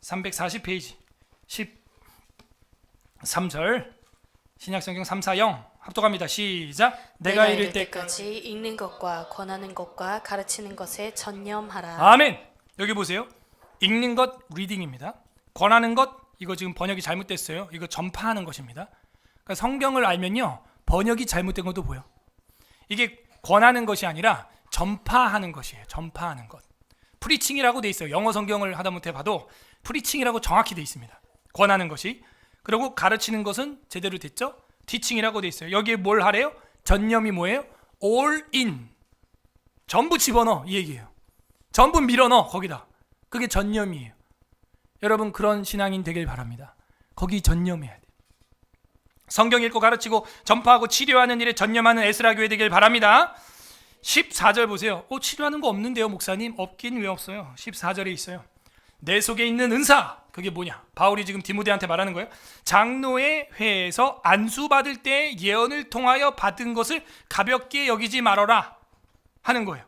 340 페이지 13절 신약성경 340 합독합니다. 시작. 내가 이를 때까지 읽는 것과 권하는 것과 가르치는 것에 전념하라. 아멘. 여기 보세요. 읽는 것 리딩입니다. 권하는 것 이거 지금 번역이 잘못됐어요. 이거 전파하는 것입니다. 그러니까 성경을 알면요 번역이 잘못된 것도 보여. 이게 권하는 것이 아니라 전파하는 것이에요. 전파하는 것. 프리칭이라고 돼 있어요. 영어 성경을 하다못해 봐도 프리칭이라고 정확히 돼 있습니다. 권하는 것이. 그리고 가르치는 것은 제대로 됐죠? 티칭이라고 돼 있어요. 여기에 뭘 하래요? 전념이 뭐예요? all in. 전부 집어넣어 이 얘기예요. 전부 밀어넣어 거기다. 그게 전념이에요. 여러분 그런 신앙인 되길 바랍니다. 거기 전념해야 돼요. 성경 읽고 가르치고 전파하고 치료하는 일에 전념하는 에스라 교회 되길 바랍니다. 14절 보세요. 치료하는 거 없는데요 목사님? 없긴 왜 없어요? 14절에 있어요. 내 속에 있는 은사. 그게 뭐냐? 바울이 지금 디모데한테 말하는 거예요. 장로의 회에서 안수받을 때 예언을 통하여 받은 것을 가볍게 여기지 말아라 하는 거예요.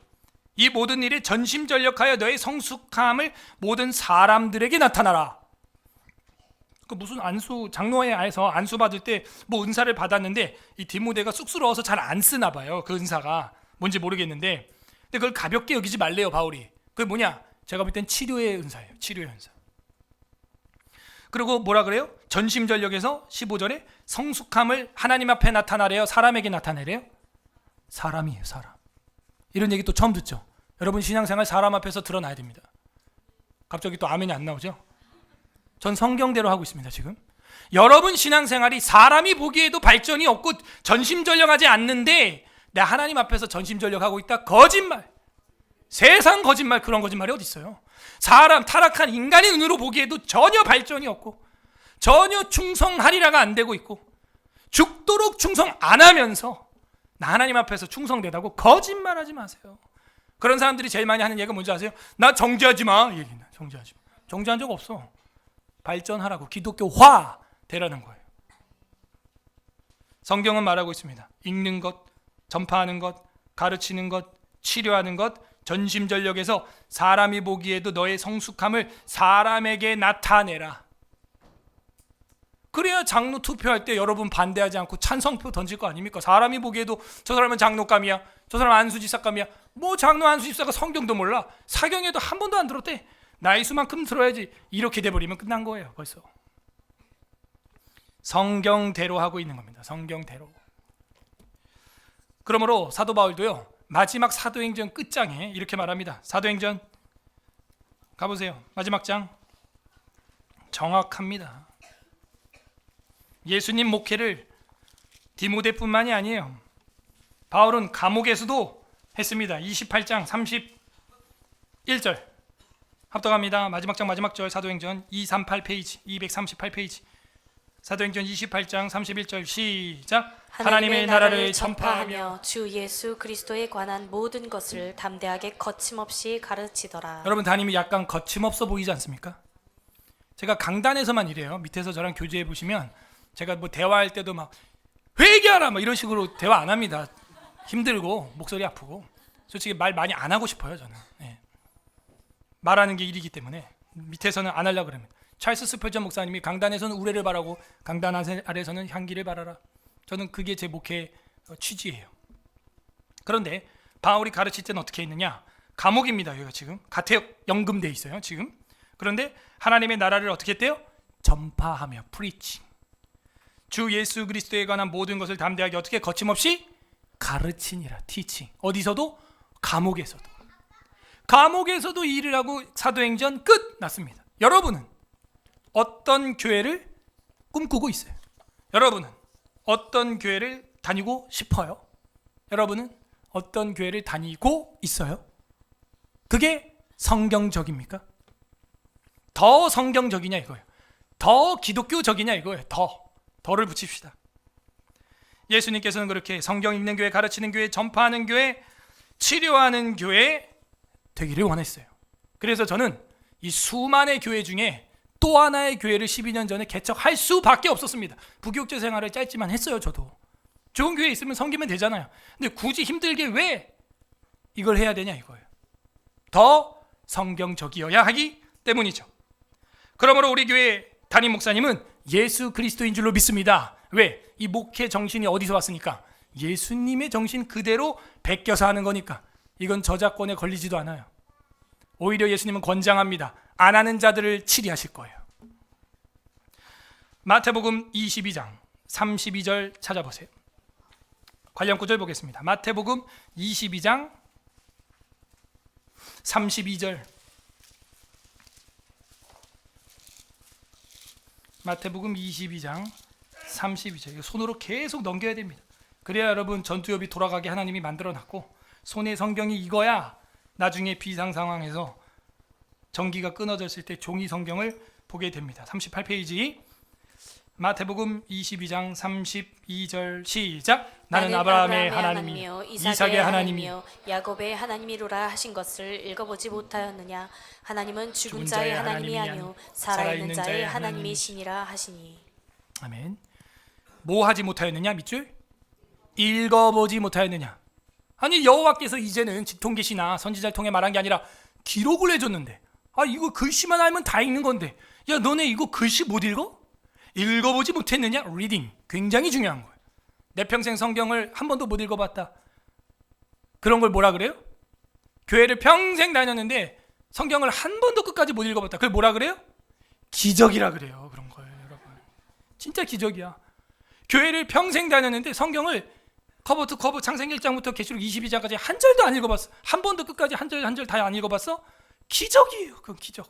이 모든 일에 전심전력하여 너의 성숙함을 모든 사람들에게 나타나라. 그 무슨 안수 장로회에서 안수받을 때 뭐 은사를 받았는데 이 디모데가 쑥스러워서 잘 안 쓰나 봐요. 그 은사가 뭔지 모르겠는데 근데 그걸 가볍게 여기지 말래요 바울이. 그게 뭐냐? 제가 볼 땐 치료의 은사예요. 치료의 은사. 그리고 뭐라 그래요? 전심전력에서 15절에 성숙함을 하나님 앞에 나타나래요? 사람에게 나타내래요? 사람이에요. 사람. 이런 얘기 또 처음 듣죠? 여러분 신앙생활 사람 앞에서 드러나야 됩니다. 갑자기 또 아멘이 안 나오죠? 전 성경대로 하고 있습니다 지금. 여러분 신앙생활이 사람이 보기에도 발전이 없고 전심전력하지 않는데 내 하나님 앞에서 전심전력하고 있다? 거짓말. 세상 거짓말. 그런 거짓말이 어디 있어요? 사람 타락한 인간의 눈으로 보기에도 전혀 발전이 없고 전혀 충성하리라가 안 되고 있고 죽도록 충성 안 하면서 나 하나님 앞에서 충성되다고 거짓말하지 마세요. 그런 사람들이 제일 많이 하는 얘기가 뭔지 아세요? 나 정죄하지 마. 이 얘기는 정죄하지 마. 정죄한 적 없어. 발전하라고 기독교화 되라는 거예요. 성경은 말하고 있습니다. 읽는 것, 전파하는 것, 가르치는 것, 치료하는 것, 전심전력에서 사람이 보기에도 너의 성숙함을 사람에게 나타내라. 그래야 장로 투표할 때 여러분 반대하지 않고 찬성표 던질 거 아닙니까? 사람이 보기에도 저 사람은 장로감이야, 저 사람은 안수집사감이야. 뭐 장로 안수집사가 성경도 몰라, 사경에도 한 번도 안 들었대. 나이 수만큼 들어야지. 이렇게 돼버리면 끝난 거예요 벌써. 성경대로 하고 있는 겁니다. 성경대로. 그러므로 사도 바울도요 마지막 사도행전 끝장에 이렇게 말합니다. 사도행전 가보세요. 마지막 장 정확합니다. 예수님 목회를 디모데뿐만이 아니에요. 바울은 감옥에서도 했습니다. 28장 1절 합독합니다. 마지막 장 마지막 절 사도행전 238페이지 238페이지 사도행전 28장 31절 시작. 하나님의 나라를 전파하며 주 예수 그리스도에 관한 모든 것을 담대하게 거침없이 가르치더라. 여러분 담임이 약간 거침없어 보이지 않습니까? 제가 강단에서만 이래요. 밑에서 저랑 교제해 보시면 제가 뭐 대화할 때도 막 회개하라 막 이런 식으로 대화 안 합니다. 힘들고 목소리 아프고 솔직히 말 많이 안 하고 싶어요 저는. 말하는 게 일이기 때문에 밑에서는 안 하려고 그럽니다. 찰스 스펄전 목사님이 강단에서는 우레를 바라고 강단 아래서는 향기를 바라라. 저는 그게 제 목회 취지예요. 그런데 바울이 가르칠 때는 어떻게 있느냐? 감옥입니다. 여기가 지금 가택 연금돼 있어요 지금. 그런데 하나님의 나라를 어떻게 했대요? 전파하며 프리칭. 주 예수 그리스도에 관한 모든 것을 담대하게 어떻게 거침없이 가르치니라. 티칭. 어디서도? 감옥에서도 일을 하고 사도행전 끝났습니다. 여러분은 어떤 교회를 꿈꾸고 있어요? 여러분은 어떤 교회를 다니고 싶어요? 여러분은 어떤 교회를 다니고 있어요? 그게 성경적입니까? 더 성경적이냐 이거예요. 더 기독교적이냐 이거예요. 더를 붙입시다. 예수님께서는 그렇게 성경 읽는 교회, 가르치는 교회, 전파하는 교회, 치료하는 교회 되기를 원했어요. 그래서 저는 이 수많은 교회 중에 또 하나의 교회를 12년 전에 개척할 수밖에 없었습니다. 부교육자 생활을 짧지만 했어요. 저도 좋은 교회 있으면 섬기면 되잖아요. 근데 굳이 힘들게 왜 이걸 해야 되냐 이거예요. 더 성경적이어야 하기 때문이죠. 그러므로 우리 교회 담임 목사님은 예수 그리스도인 줄로 믿습니다. 왜? 이 목회 정신이 어디서 왔으니까? 예수님의 정신 그대로 베껴서 하는 거니까. 이건 저작권에 걸리지도 않아요. 오히려 예수님은 권장합니다. 안 하는 자들을 치리하실 거예요. 마태복음 22장 32절 찾아보세요. 관련 구절 보겠습니다. 마태복음 22장 32절. 마태복음 22장 32절. 이거 손으로 계속 넘겨야 됩니다. 그래야 여러분 전투엽이 돌아가게 하나님이 만들어놨고 손에 성경이 이거야 나중에 비상 상황에서 전기가 끊어졌을 때 종이 성경을 보게 됩니다. 38페이지 마태복음 22장 32절 시작. 나는 아브라함의 하나님이요 이삭의 하나님이요 야곱의 하나님이로라 하신 것을 읽어보지 못하였느냐? 하나님은 죽은 자의 하나님이 아니요 살아있는 자의 하나님이시니라 하시니. 아멘. 뭐 하지 못하였느냐? 밑줄 읽어보지 못하였느냐? 아니 여호와께서 이제는 직통계시나 선지자를 통해 말한 게 아니라 기록을 해줬는데 이거 글씨만 알면 다 읽는 건데 야 너네 이거 글씨 못 읽어? 읽어보지 못했느냐? 리딩 굉장히 중요한 거예요. 내 평생 성경을 한 번도 못 읽어봤다. 그런 걸 뭐라 그래요? 교회를 평생 다녔는데 성경을 한 번도 끝까지 못 읽어봤다. 그걸 뭐라 그래요? 기적이라 그래요. 그런 걸 여러분 진짜 기적이야. 교회를 평생 다녔는데 성경을 커버 투 커버 창세기 1장부터 계시록 22장까지 한 절도 안 읽어봤어. 한 번도 끝까지 한 절 한 절 다 안 읽어봤어? 기적이에요. 그건 기적.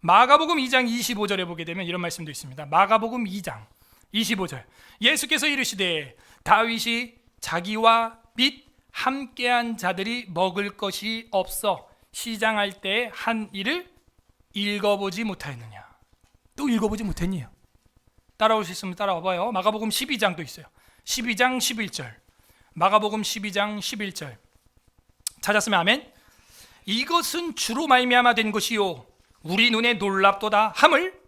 마가복음 2장 25절에 보게 되면 이런 말씀도 있습니다. 마가복음 2장 25절. 예수께서 이르시되 다윗이 자기와 및 함께한 자들이 먹을 것이 없어 시장할 때 한 일을 읽어보지 못하였느냐? 또 읽어보지 못했니요? 따라올 수 있으면 따라와 봐요. 마가복음 12장도 있어요. 12장 11절. 마가복음 12장 11절. 찾았으면 아멘. 이것은 주로 말미암아 된 것이요 우리 눈에 놀랍도다 함을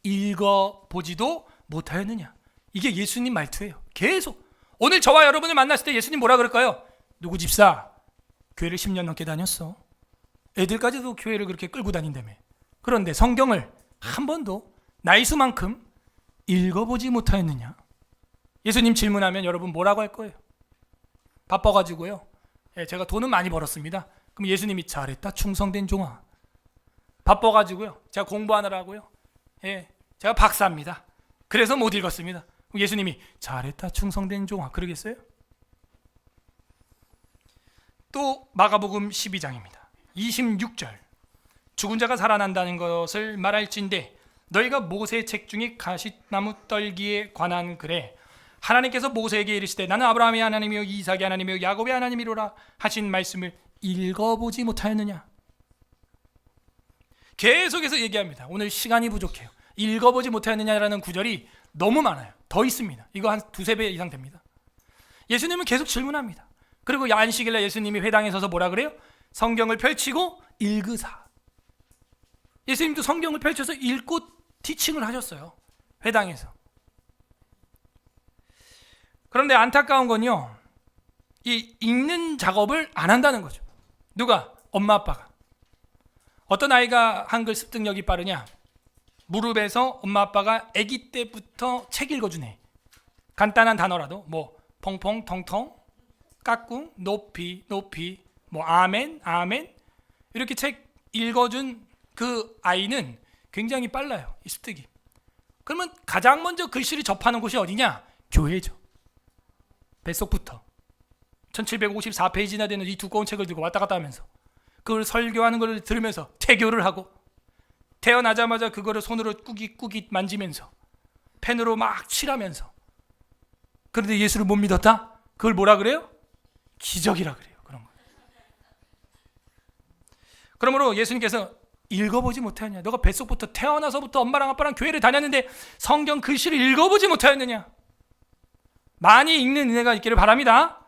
읽어보지도 못하였느냐. 이게 예수님 말투예요. 계속 오늘 저와 여러분을 만났을 때 예수님 뭐라 그럴까요? 누구 집사 교회를 10년 넘게 다녔어. 애들까지도 교회를 그렇게 끌고 다닌다며. 그런데 성경을 한 번도 나이 수만큼 읽어보지 못하였느냐. 예수님 질문하면 여러분 뭐라고 할 거예요? 바빠가지고요. 제가 돈은 많이 벌었습니다. 그럼 예수님이 잘했다 충성된 종아. 바빠가지고요. 제가 공부하느라고요. 제가 박사입니다. 그래서 못 읽었습니다. 그럼 예수님이 잘했다 충성된 종아 그러겠어요? 또 마가복음 12장입니다. 26절. 죽은 자가 살아난다는 것을 말할진대 너희가 모세 책 중에 가시나무 떨기에 관한 글에 하나님께서 모세에게 이르시되 나는 아브라함의 하나님이요 이삭의 하나님이요 야곱의 하나님이로라 하신 말씀을 읽어보지 못하였느냐? 계속해서 얘기합니다. 오늘 시간이 부족해요. 읽어보지 못하였느냐라는 구절이 너무 많아요. 더 있습니다. 이거 한 두세 배 이상 됩니다. 예수님은 계속 질문합니다. 그리고 안식일날 예수님이 회당에 서서 뭐라 그래요? 성경을 펼치고 읽으사. 예수님도 성경을 펼쳐서 읽고 티칭을 하셨어요. 회당에서. 그런데 안타까운 건요, 이 읽는 작업을 안 한다는 거죠. 누가? 엄마 아빠가. 어떤 아이가 한글 습득력이 빠르냐? 무릎에서 엄마 아빠가 아기 때부터 책 읽어주네. 간단한 단어라도 뭐 펑펑 텅텅 까꿍 높이 높이 뭐 아멘 아멘 이렇게 책 읽어준 그 아이는 굉장히 빨라요. 이 습득이. 그러면 가장 먼저 글씨를 접하는 곳이 어디냐? 교회죠. 뱃속부터 1754페이지나 되는 이 두꺼운 책을 들고 왔다 갔다 하면서 그걸 설교하는 걸 들으면서 태교를 하고 태어나자마자 그거를 손으로 꾸깃꾸깃 만지면서 펜으로 막 칠하면서 그런데 예수를 못 믿었다? 그걸 뭐라 그래요? 기적이라 그래요. 그런 거. 그러므로 예수님께서 읽어보지 못하였냐? 너가 뱃속부터 태어나서부터 엄마랑 아빠랑 교회를 다녔는데 성경 글씨를 읽어보지 못하였느냐? 많이 읽는 은혜가 있기를 바랍니다.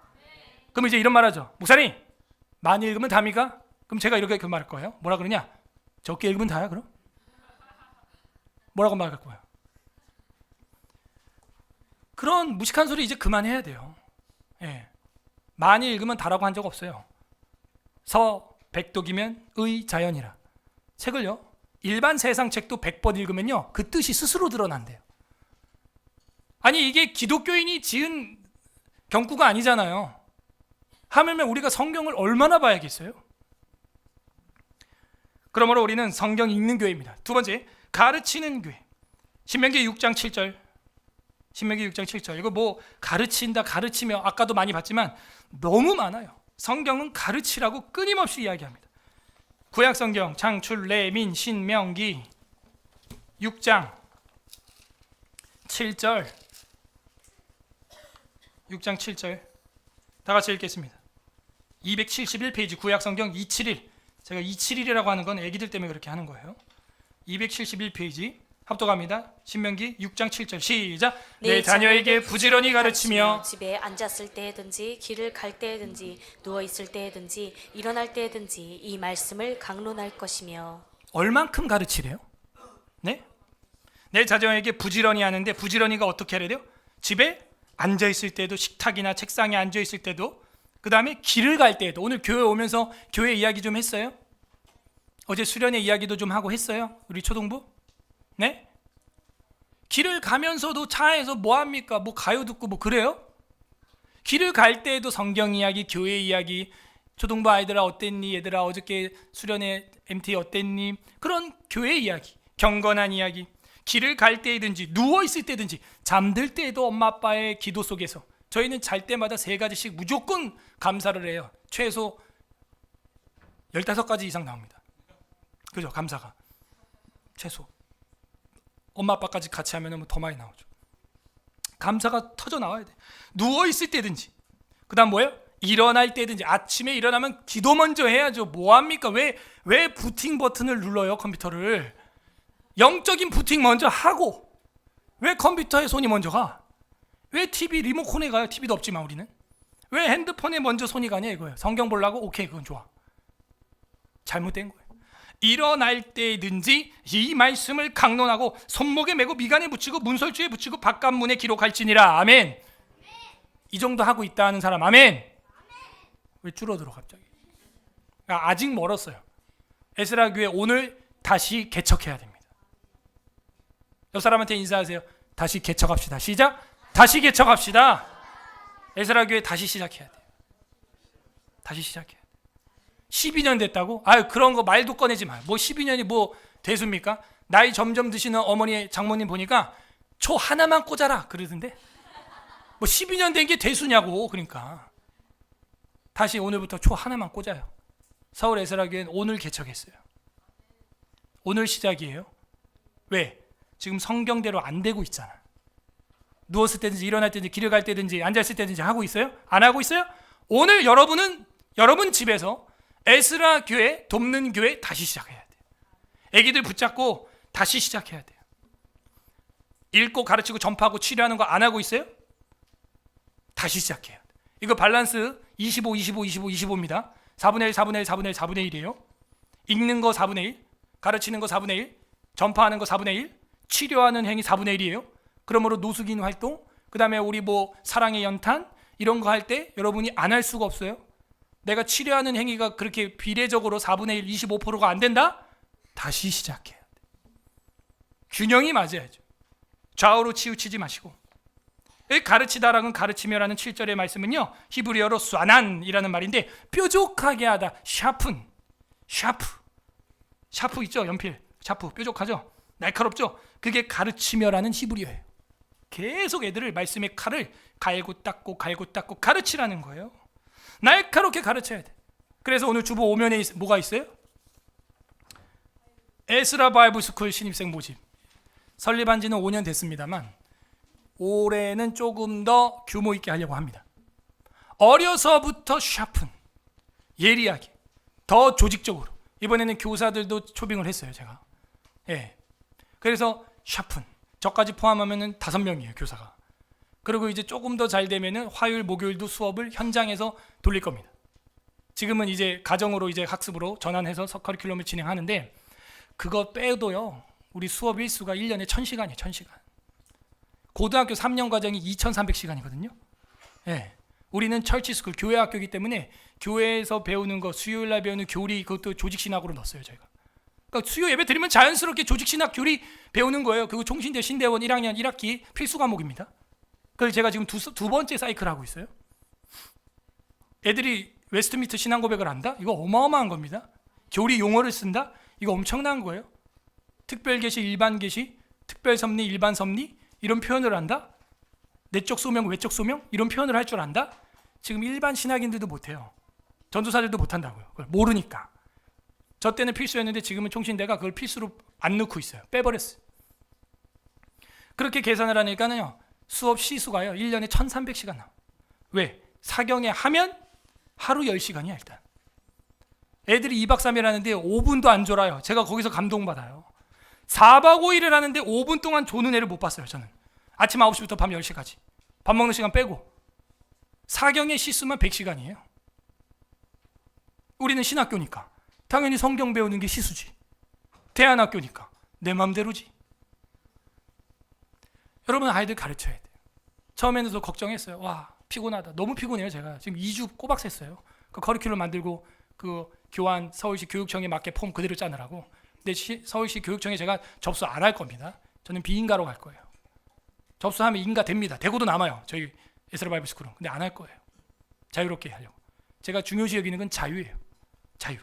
그럼 이제 이런 말 하죠. 목사님, 많이 읽으면 답니까? 그럼 제가 이렇게 말할 거예요. 뭐라 그러냐? 적게 읽으면 다야 그럼? 뭐라고 말할 거예요? 그런 무식한 소리 이제 그만해야 돼요. 예. 많이 읽으면 다라고 한 적 없어요. 서 백독이면 의 자연이라. 책을요, 일반 세상 책도 100번 읽으면요, 그 뜻이 스스로 드러난대요. 아니 이게 기독교인이 지은 경구가 아니잖아요. 하물며 우리가 성경을 얼마나 봐야겠어요? 그러므로 우리는 성경 읽는 교회입니다. 두 번째, 가르치는 교회. 신명기 6장 7절. 신명기 6장 7절. 이거 뭐 가르친다, 가르치며 아까도 많이 봤지만 너무 많아요. 성경은 가르치라고 끊임없이 이야기합니다. 구약성경 창출, 레민, 신명기 6장 7절. 6장 7절. 다 같이 읽겠습니다. 271페이지 구약성경 271. 제가 271이라고 하는 건 애기들 때문에 그렇게 하는 거예요. 271페이지 합독합니다. 신명기 6장 7절 시작. 내 자녀에게 부지런히 가르치며 집에 앉았을 때든지 길을 갈 때든지 누워 있을 때든지 일어날 때든지 이 말씀을 강론할 것이며. 얼만큼 가르치래요? 네? 내 자녀에게 부지런히 하는데 부지런히가 어떻게 해야 돼요? 집에 앉아 있을 때도, 식탁이나 책상에 앉아 있을 때도, 그 다음에 길을 갈 때에도. 오늘 교회 오면서 교회 이야기 좀 했어요? 어제 수련회 이야기도 좀 하고 했어요? 우리 초등부? 네? 길을 가면서도 차에서 뭐 합니까? 뭐 가요 듣고 뭐 그래요? 길을 갈 때에도 성경 이야기, 교회 이야기, 초등부 아이들아 어땠니? 얘들아 어저께 수련회 MT 어땠니? 그런 교회 이야기, 경건한 이야기. 길을 갈 때든지 누워 있을 때든지 잠들 때에도 엄마 아빠의 기도 속에서 저희는 잘 때마다 3가지씩 무조건 감사를 해요. 최소 15가지 이상 나옵니다. 그죠? 감사가 최소 엄마 아빠까지 같이 하면 더 많이 나오죠. 감사가 터져 나와야 돼. 누워 있을 때든지, 그 다음 뭐예요? 일어날 때든지. 아침에 일어나면 기도 먼저 해야죠. 뭐합니까? 왜 부팅 버튼을 눌러요? 컴퓨터를. 영적인 부팅 먼저 하고 왜 컴퓨터에 손이 먼저 가? 왜 TV 리모컨에 가요? TV도 없지만 우리는. 왜 핸드폰에 먼저 손이 가냐 이거예요. 성경 보려고? 오케이, 그건 좋아. 잘못된 거예요. 일어날 때든지 이 말씀을 강론하고 손목에 메고 미간에 붙이고 문설주에 붙이고 바깥문에 기록할지니라. 아멘. 이 정도 하고 있다는 사람 아멘. 왜 줄어들어 갑자기? 아직 멀었어요. 에스라 교회 오늘 다시 개척해야 됩니다. 옆 사람한테 인사하세요. 다시 개척합시다. 시작. 다시 개척합시다. 에스라 교회 다시 시작해야 돼요. 다시 시작해야 돼요. 12년 됐다고? 아유, 그런 거 말도 꺼내지 마요. 뭐 12년이 뭐 대수입니까? 나이 점점 드시는 어머니, 장모님 보니까 초 하나만 꽂아라 그러던데. 뭐 12년 된 게 대수냐고. 그러니까 다시 오늘부터 초 하나만 꽂아요. 서울 에스라 교회는 오늘 개척했어요. 오늘 시작이에요. 왜? 지금 성경대로 안 되고 있잖아. 누웠을 때든지 일어날 때든지 길을 갈 때든지 앉았을 때든지 하고 있어요? 안 하고 있어요? 오늘 여러분은 여러분 집에서 에스라 교회, 돕는 교회 다시 시작해야 돼. 애기들 붙잡고 다시 시작해야 돼요. 읽고 가르치고 전파하고 치료하는 거 안 하고 있어요? 다시 시작해요. 이거 밸런스 25, 25, 25, 25입니다. 4분의 1, 4분의 1, 4분의 1, 4분의 1이에요. 읽는 거 4분의 1, 가르치는 거 4분의 1, 전파하는 거 4분의 1, 치료하는 행위 4분의 1이에요. 그러므로 노숙인 활동, 그 다음에 우리 뭐 사랑의 연탄 이런 거 할 때 여러분이 안 할 수가 없어요. 내가 치료하는 행위가 그렇게 비례적으로 4분의 1, 25%가 안 된다? 다시 시작해야 돼. 균형이 맞아야죠. 좌우로 치우치지 마시고. 여기 가르치다라는 가르치며라는 7절의 말씀은요, 히브리어로 쏴난이라는 말인데 뾰족하게 하다, 샤픈, 샤프 있죠? 연필, 샤프 뾰족하죠? 날카롭죠? 그게 가르치며라는 히브리어예요. 계속 애들을 말씀의 칼을 갈고 닦고 가르치라는 거예요. 날카롭게 가르쳐야 돼. 그래서 오늘 주보 오면에 뭐가 있어요? 에스라 바이블 스쿨 신입생 모집. 설립한 지는 5년 됐습니다만 올해는 조금 더 규모 있게 하려고 합니다. 어려서부터 샤픈, 예리하게, 더 조직적으로. 이번에는 교사들도 초빙을 했어요, 제가. 예. 그래서 샤픈, 저까지 포함하면은 5명이에요, 교사가. 그리고 이제 조금 더 잘 되면은 화요일, 목요일도 수업을 현장에서 돌릴 겁니다. 지금은 이제 가정으로 이제 학습으로 전환해서 커리큘럼을 진행하는데 그거 빼도요, 우리 수업 일수가 1년에 1000시간이에요, 1000시간. 고등학교 3년 과정이 2300시간이거든요. 예. 우리는 철치스쿨, 교회 학교이기 때문에 교회에서 배우는 거, 수요일 날 배우는 교리, 그것도 조직신학으로 넣었어요, 저희가. 그러니까 수요 예배 드리면 자연스럽게 조직신학 교리 배우는 거예요. 그리고 총신대 신대원 1학년 1학기 필수 과목입니다. 그걸 제가 지금 두 번째 사이클 하고 있어요. 애들이 웨스트민스터 신앙 고백을 한다? 이거 어마어마한 겁니다. 교리 용어를 쓴다? 이거 엄청난 거예요. 특별 계시, 일반 계시, 특별 섭리, 일반 섭리 이런 표현을 한다? 내적 소명, 외적 소명 이런 표현을 할 줄 안다? 지금 일반 신학인들도 못해요. 전도사들도 못한다고요. 그걸 모르니까. 저 때는 필수였는데 지금은 총신대가 그걸 필수로 안 넣고 있어요. 빼버렸어요. 그렇게 계산을 하니까는요, 수업 시수가요 1년에 1300시간 나와요. 왜? 사경에 하면 하루 10시간이야 일단. 애들이 2박 3일 하는데 5분도 안 졸아요. 제가 거기서 감동받아요. 4박 5일을 하는데 5분 동안 조는 애를 못 봤어요. 저는 아침 9시부터 밤 10시까지 밥 먹는 시간 빼고 사경의 시수만 100시간이에요. 우리는 신학교니까 당연히 성경 배우는 게 시수지. 대안학교니까 내 맘대로지. 여러분 아이들 가르쳐야 돼요. 처음에는 더 걱정했어요. 와 피곤하다. 너무 피곤해요. 제가 지금 2주 꼬박 샜어요. 그 커리큘럼 만들고 그 교환 서울시 교육청에 맞게 폼 그대로 짜느라고. 근데 서울시 교육청에 제가 접수 안 할 겁니다. 저는 비인가로 갈 거예요. 접수하면 인가 됩니다. 되고도 남아요. 저희 에스라 바이블 스쿨은. 근데 안 할 거예요. 자유롭게 하려고. 제가 중요시 여기는 건 자유예요. 자유.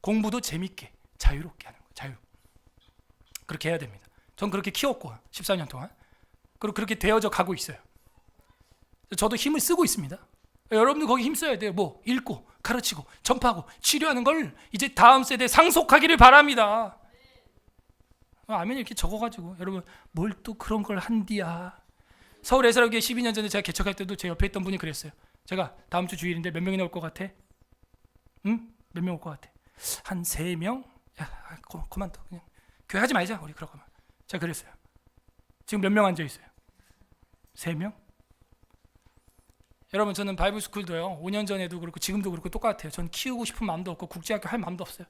공부도 재밌게 자유롭게 하는 거예요. 자유. 그렇게 해야 됩니다. 전 그렇게 키웠고 14년 동안. 그리고 그렇게 되어져 가고 있어요. 저도 힘을 쓰고 있습니다. 여러분도 거기 힘써야 돼요. 뭐 읽고 가르치고 전파하고 치료하는 걸 이제 다음 세대에 상속하기를 바랍니다. 아멘 이렇게 적어가지고 여러분 뭘 또 그런 걸 한디야. 서울 에스라교회 12년 전에 제가 개척할 때도 제 옆에 있던 분이 그랬어요. 제가 다음 주 주일인데 몇 명이나 올 것 같아? 응? 몇 명 올 것 같아? 한 3명? 야 그만 둬 그냥 교회 하지 말자 우리 그러고만. 제가 그랬어요. 지금 몇 명 앉아 있어요? 3명? 여러분 저는 바이블 스쿨도요 5년 전에도 그렇고 지금도 그렇고 똑같아요. 전 키우고 싶은 마음도 없고 국제학교 할 마음도 없어요.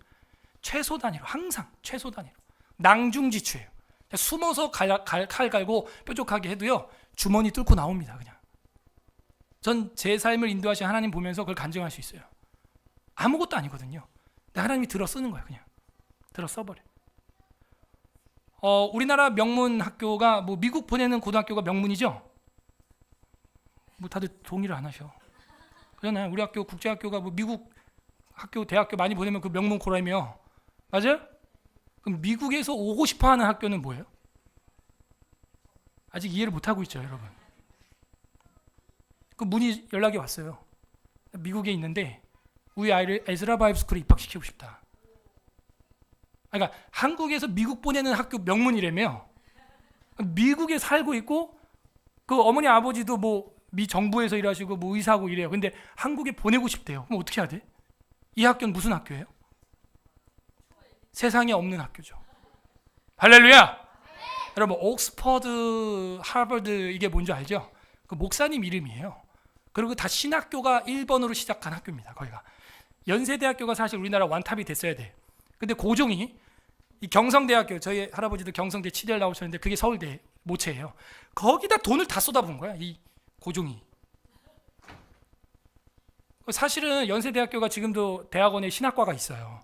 최소 단위로 항상 최소 단위로 낭중지추예요. 숨어서 칼 갈고 뾰족하게 해도요 주머니 뚫고 나옵니다. 그냥 전 제 삶을 인도하신 하나님 보면서 그걸 간증할 수 있어요. 아무것도 아니거든요. 근데 하나님이 들어 쓰는 거예요. 그냥 들어 써버려. 우리나라 명문 학교가 뭐 미국 보내는 고등학교가 명문이죠. 뭐 다들 동의를 안 하셔. 그러잖아요. 우리 학교 국제학교가 뭐 미국 학교 대학교 많이 보내면 그 명문 고라며. 맞아요? 그럼 미국에서 오고 싶어하는 학교는 뭐예요? 아직 이해를 못 하고 있죠, 여러분. 그 문의 연락이 왔어요. 미국에 있는데 우리 아이를 에스라 바이블 스쿨에 입학시키고 싶다. 그러니까 한국에서 미국 보내는 학교 명문이라며. 미국에 살고 있고 그 어머니 아버지도 뭐 미 정부에서 일하시고 뭐 의사하고 이래요. 근데 한국에 보내고 싶대요. 그럼 어떻게 해야 돼? 이 학교는 무슨 학교예요? 세상에 없는 학교죠. 할렐루야! 여러분, 옥스퍼드, 하버드 이게 뭔지 알죠? 그 목사님 이름이에요. 그리고 다 신학교가 1번으로 시작한 학교입니다. 거기가 연세대학교가 사실 우리나라 완탑이 됐어야 돼. 근데 고종이 이 경성대학교, 저희 할아버지도 경성대 치대를 나오셨는데 그게 서울대 모체예요. 거기다 돈을 다 쏟아부은 거야, 이 고종이. 사실은 연세대학교가 지금도 대학원에 신학과가 있어요.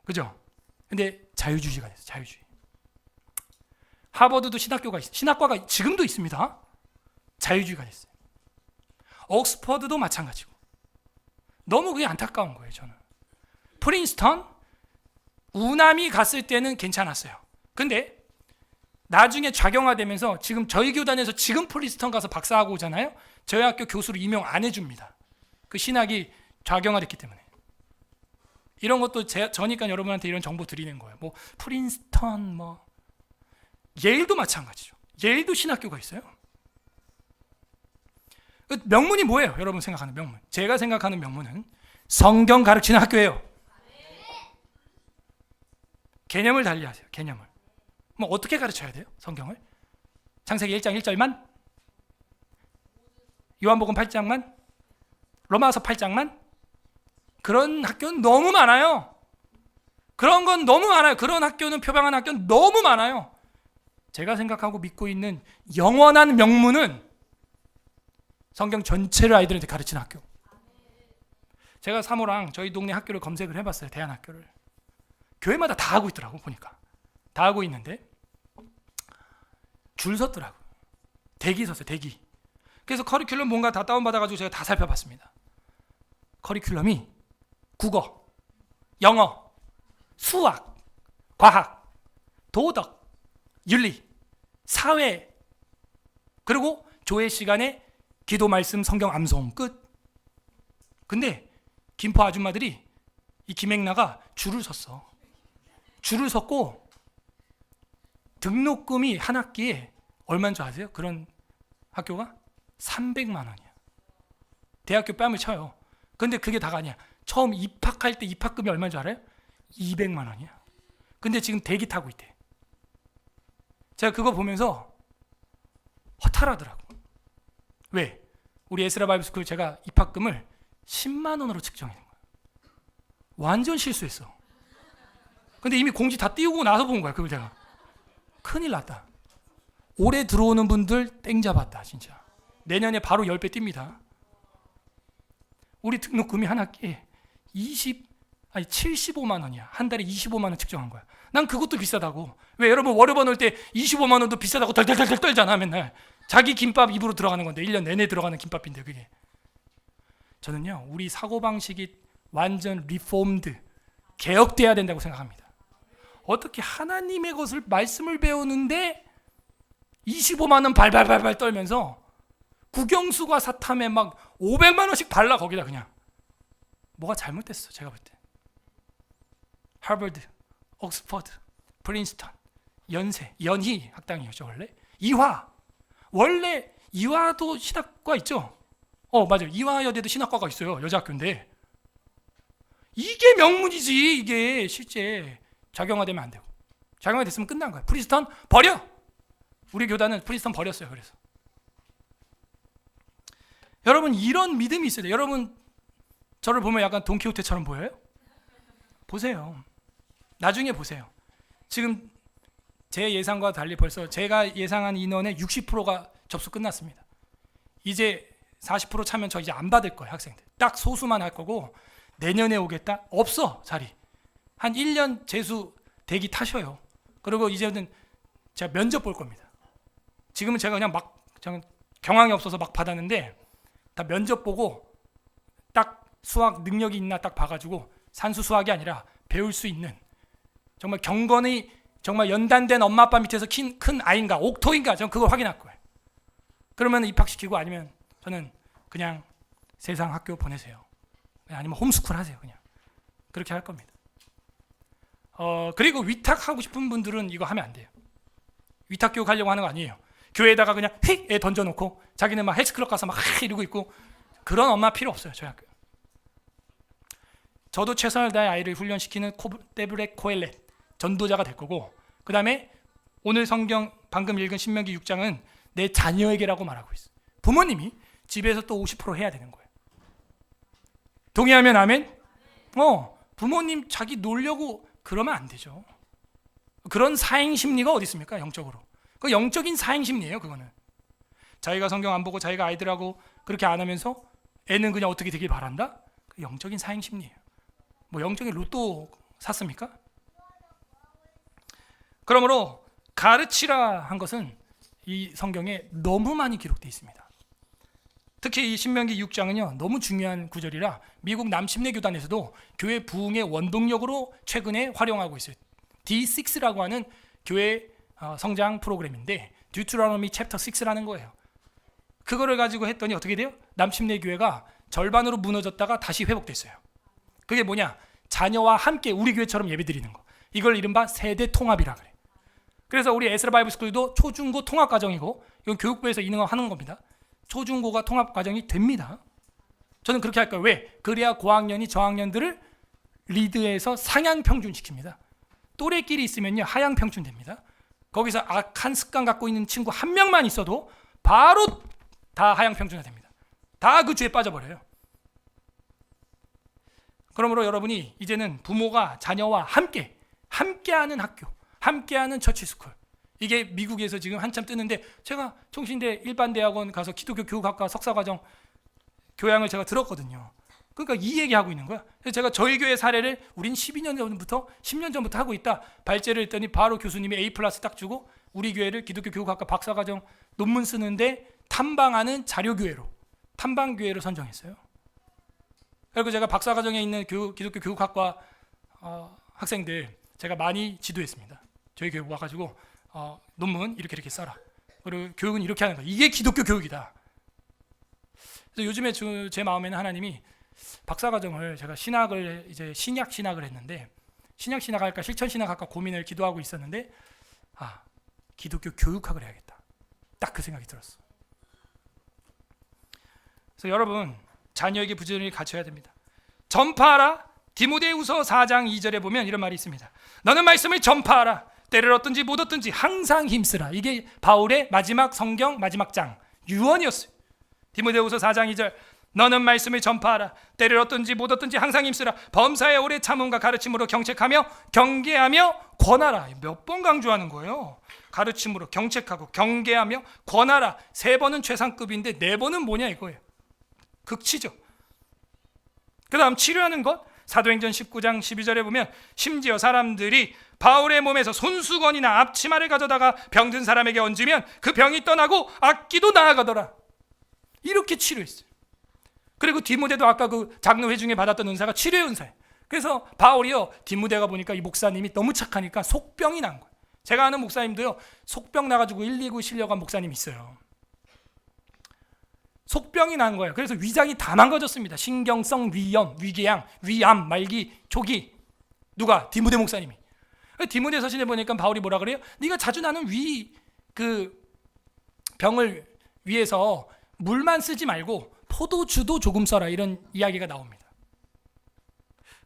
그죠? 근데 자유주의가 됐어요. 자유주의. 하버드도 신학교가 있어요. 신학과가 지금도 있습니다. 자유주의가 됐어요. 옥스퍼드도 마찬가지고. 너무 그게 안타까운 거예요, 저는. 프린스턴, 우남이 갔을 때는 괜찮았어요. 근데 나중에 작용화되면서 지금 저희 교단에서 지금 프린스턴 가서 박사하고 오잖아요. 저희 학교 교수로 임용 안 해줍니다. 그 신학이 작용화됐기 때문에. 이런 것도 저니까 여러분한테 이런 정보 드리는 거예요. 뭐 프린스턴, 뭐 예일도 마찬가지죠. 예일도 신학교가 있어요. 명문이 뭐예요? 여러분 생각하는 명문. 제가 생각하는 명문은 성경 가르치는 학교예요. 개념을 달리하세요. 개념을. 뭐 어떻게 가르쳐야 돼요? 성경을? 창세기 1장 1절만? 요한복음 8장만? 로마서 8장만? 그런 학교는 너무 많아요. 그런 건 너무 많아요. 그런 학교는 표방한 학교는 너무 많아요. 제가 생각하고 믿고 있는 영원한 명문은 성경 전체를 아이들한테 가르치는 학교. 제가 사모랑 저희 동네 학교를 검색을 해봤어요. 대안학교를. 교회마다 다 하고 있더라고 보니까. 다 하고 있는데 줄 섰더라고. 대기 섰어요. 대기. 그래서 커리큘럼 뭔가 다 다운받아가지고 제가 다 살펴봤습니다. 커리큘럼이 국어, 영어, 수학, 과학, 도덕, 윤리, 사회, 그리고 조회 시간에 기도 말씀, 성경 암송 끝. 근데 김포 아줌마들이 이 김행나가 줄을 섰어. 줄을 섰고 등록금이 한 학기에 얼마인 줄 아세요? 그런 학교가 300만 원이야. 대학교 뺨을 쳐요. 근데 그게 다가 아니야. 처음 입학할 때 입학금이 얼마인 줄 알아요? 200만 원이야. 근데 지금 대기 타고 있대. 제가 그거 보면서 허탈하더라고. 왜? 우리 에스라 바이블스쿨 제가 입학금을 10만 원으로 측정해 준 거야. 완전 실수했어. 근데 이미 공지 다 띄우고 나서 본 거야. 그걸 제가. 큰일 났다. 올해 들어오는 분들 땡 잡았다. 진짜. 내년에 바로 10배 뜁니다. 우리 등록금이 한 학기에 75만 원이야. 한 달에 25만 원 측정한 거야. 난 그것도 비싸다고. 왜 여러분 월요번 올 때 25만 원도 비싸다고 덜덜덜 떨잖아 맨날. 자기 김밥 입으로 들어가는 건데 1년 내내 들어가는 김밥인데 그게. 저는요. 우리 사고방식이 완전 리폼드, 개혁돼야 된다고 생각합니다. 어떻게 하나님의 것을 말씀을 배우는데 25만 원 발발발발 떨면서 국영수가 사탐에 막 500만 원씩 발라 거기다 그냥. 뭐가 잘못됐어 제가 볼 때. 하버드, 옥스퍼드, 프린스턴, 연세, 연희 학당이었죠 원래. 이화. 원래 이화도 신학과 있죠. 맞아요. 이화여대도 신학과가 있어요. 여자 학교인데. 이게 명문이지. 이게 실제 작용화되면 안 되고. 작용화됐으면 끝난 거야. 프린스턴 버려. 우리 교단은 프린스턴 버렸어요. 그래서 여러분 이런 믿음이 있어야 돼요. 여러분 저를 보면 약간 돈키호테처럼 보여요? 보세요. 나중에 보세요. 지금 제 예상과 달리 벌써 제가 예상한 인원의 60%가 접수 끝났습니다. 이제 40% 차면 저 이제 안 받을 거예요. 학생들. 딱 소수만 할 거고 내년에 오겠다? 없어 자리. 한 1년 재수 대기 타셔요. 그리고 이제는 제가 면접 볼 겁니다. 지금은 제가 그냥 경황이 없어서 막 받았는데 다 면접 보고 딱 수학 능력이 있나 딱 봐가지고 산수 수학이 아니라 배울 수 있는 정말 경건이 정말 연단된 엄마 아빠 밑에서 큰 아이인가 옥토인가 저는 그걸 확인할 거예요. 그러면 입학시키고 아니면 저는 그냥 세상 학교 보내세요. 아니면 홈스쿨 하세요. 그냥 그렇게 할 겁니다. 그리고 위탁하고 싶은 분들은 이거 하면 안 돼요. 위탁 교육 하려고 하는 거 아니에요. 교회에다가 그냥 휙 애 던져놓고 자기는 막 헬스클럽 가서 막 이러고 있고 그런 엄마 필요 없어요. 저희 학교. 저도 최선을 다해 아이를 훈련시키는 데브레 코엘렛 전도자가 될 거고, 그 다음에 오늘 성경 방금 읽은 신명기 6장은 내 자녀에게라고 말하고 있어요. 부모님이 집에서 또 50% 해야 되는 거예요. 동의하면 아멘? 부모님 자기 놀려고 그러면 안 되죠. 그런 사행 심리가 어디 있습니까? 영적으로. 그 영적인 사행 심리예요, 그거는. 자기가 성경 안 보고 자기가 아이들하고 그렇게 안 하면서 애는 그냥 어떻게 되길 바란다? 그 영적인 사행 심리예요. 뭐 영적인 로또 샀습니까? 그러므로 가르치라 한 것은 이 성경에 너무 많이 기록되어 있습니다. 특히 이 신명기 6장은요 너무 중요한 구절이라 미국 남침례 교단에서도 교회 부흥의 원동력으로 최근에 활용하고 있어요. D6라고 하는 교회 성장 프로그램인데 듀트로노미 챕터 6라는 거예요. 그거를 가지고 했더니 어떻게 돼요? 남침례 교회가 절반으로 무너졌다가 다시 회복됐어요. 그게 뭐냐? 자녀와 함께 우리 교회처럼 예배드리는 거. 이걸 이른바 세대 통합이라 그래요. 그래서 우리 에스라 바이블 스쿨도 초중고 통합 과정이고, 이건 교육부에서 인정하는 겁니다. 초중고가 통합 과정이 됩니다. 저는 그렇게 할 거예요. 왜? 그래야 고학년이 저학년들을 리드해서 상향 평준시킵니다. 또래끼리 있으면요 하향 평준됩니다. 거기서 악한 습관 갖고 있는 친구 한 명만 있어도 바로 다 하향 평준화됩니다. 다 그 죄에 빠져버려요. 그러므로 여러분이 이제는 부모가 자녀와 함께하는 학교, 함께하는 처치스쿨, 이게 미국에서 지금 한참 뜨는데, 제가 총신대 일반대학원 가서 기독교 교육학과 석사과정 교양을 제가 들었거든요. 그러니까 이 얘기하고 있는 거야. 그래서 제가 저희 교회 사례를 우린 12년 전부터 10년 전부터 하고 있다 발제를 했더니 바로 교수님이 A+ 딱 주고 우리 교회를 기독교 교육학과 박사과정 논문 쓰는데 탐방하는 자료교회로, 탐방교회로 선정했어요. 그리고 제가 박사과정에 있는 기독교 교육학과 학생들 제가 많이 지도했습니다. 저희 교회 와가지고 논문 이렇게 써라. 그리고 교육은 이렇게 하는 거야. 이게 기독교 교육이다. 그래서 요즘에 제 마음에는 하나님이 박사과정을 제가 신학을 이제 신약 신학을 했는데 신약 신학 할까 실천 신학 할까 고민을 기도하고 있었는데 기독교 교육학을 해야겠다. 딱 그 생각이 들었어. 그래서 여러분 자녀에게 부지런히 가르쳐야 됩니다. 전파하라. 디모데후서 4장 2절에 보면 이런 말이 있습니다. 너는 말씀을 전파하라. 때를 얻든지 못 얻든지 항상 힘쓰라. 이게 바울의 마지막 성경 마지막 장 유언이었어요. 디모데후서 4장 2절 너는 말씀을 전파하라. 때를 얻든지 못 얻든지 항상 힘쓰라. 범사에 오래 참음과 가르침으로 경책하며 경계하며 권하라. 몇 번 강조하는 거예요. 가르침으로 경책하고 경계하며 권하라. 3번은 최상급인데 4번은 뭐냐 이거예요. 극치죠. 그 다음 치료하는 것 사도행전 19장 12절에 보면 심지어 사람들이 바울의 몸에서 손수건이나 앞치마를 가져다가 병든 사람에게 얹으면 그 병이 떠나고 악기도 나아가더라. 이렇게 치료했어요. 그리고 디모데도 아까 그 장로회 중에 받았던 은사가 치료의 은사예요. 그래서 바울이요 디모데가 보니까 이 목사님이 너무 착하니까 속병이 난 거예요. 제가 아는 목사님도요 속병 나가지고 119 실려간 목사님이 있어요. 속병이 난 거예요. 그래서 위장이 다 망가졌습니다. 신경성 위염, 위궤양, 위암, 말기, 초기. 누가? 디모데 목사님이. 디모데 서신에 보니까 바울이 뭐라 그래요? 네가 자주 나는 병을 위해서 물만 쓰지 말고 포도주도 조금 써라, 이런 이야기가 나옵니다.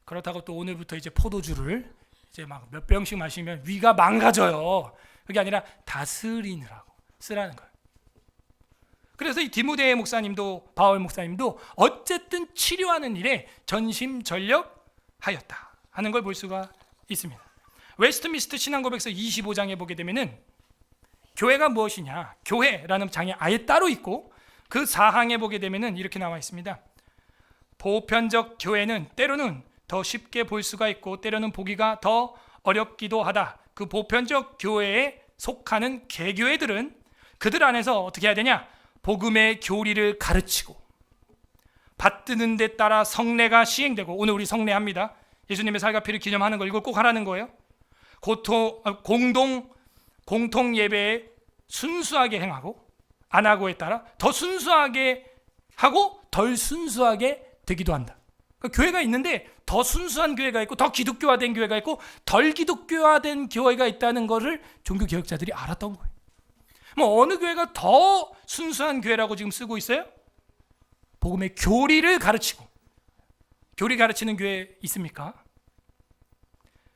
그렇다고 또 오늘부터 이제 포도주를 이제 막 몇 병씩 마시면 위가 망가져요. 그게 아니라 다스리느라고 쓰라는 거예요. 그래서 이 디모데 목사님도 바울 목사님도 어쨌든 치료하는 일에 전심전력하였다 하는 걸 볼 수가 있습니다. 웨스트민스터 신앙고백서 25장에 보게 되면은 교회가 무엇이냐, 교회라는 장이 아예 따로 있고 그 사항에 보게 되면은 이렇게 나와 있습니다. 보편적 교회는 때로는 더 쉽게 볼 수가 있고 때로는 보기가 더 어렵기도 하다. 그 보편적 교회에 속하는 개교회들은 그들 안에서 어떻게 해야 되냐? 복음의 교리를 가르치고 받드는 데 따라 성례가 시행되고, 오늘 우리 성례합니다. 예수님의 살과 피를 기념하는 걸 이걸 꼭 하라는 거예요. 공통 예배에 순수하게 행하고 안 하고에 따라 더 순수하게 하고 덜 순수하게 되기도 한다. 그러니까 교회가 있는데 더 순수한 교회가 있고 더 기독교화된 교회가 있고 덜 기독교화된 교회가 있다는 것을 종교 개혁자들이 알았던 거예요. 뭐 어느 교회가 더 순수한 교회라고 지금 쓰고 있어요? 복음의 교리를 가르치고 교리 가르치는 교회 있습니까?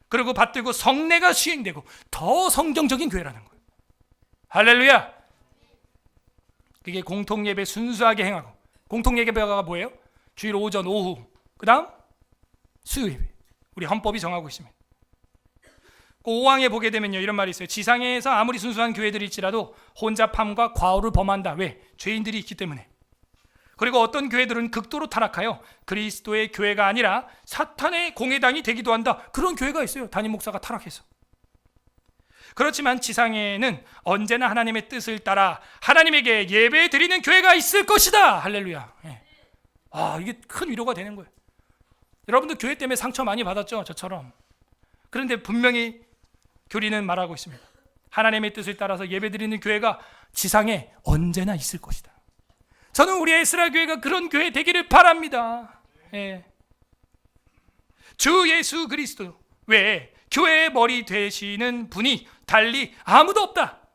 그리고 받들고 성례가 시행되고 더 성경적인 교회라는 거예요. 할렐루야. 그게 공통예배 순수하게 행하고, 공통예배가 뭐예요? 주일 오전 오후, 그 다음 수요예배. 우리 헌법이 정하고 있습니다. 그 5항에 보게 되면요, 이런 말이 있어요. 지상에서 아무리 순수한 교회들일지라도 혼잡함과 과오를 범한다. 왜? 죄인들이 있기 때문에. 그리고 어떤 교회들은 극도로 타락하여 그리스도의 교회가 아니라 사탄의 공회당이 되기도 한다. 그런 교회가 있어요. 담임 목사가 타락해서. 그렇지만 지상에는 언제나 하나님의 뜻을 따라 하나님에게 예배 드리는 교회가 있을 것이다. 할렐루야. 예. 이게 큰 위로가 되는 거예요. 여러분도 교회 때문에 상처 많이 받았죠? 저처럼. 그런데 분명히 교리는 말하고 있습니다. 하나님의 뜻을 따라서 예배 드리는 교회가 지상에 언제나 있을 것이다. 저는 우리 에스라 교회가 그런 교회 되기를 바랍니다. 예. 주 예수 그리스도 외에 교회의 머리 되시는 분이 달리 아무도 없다.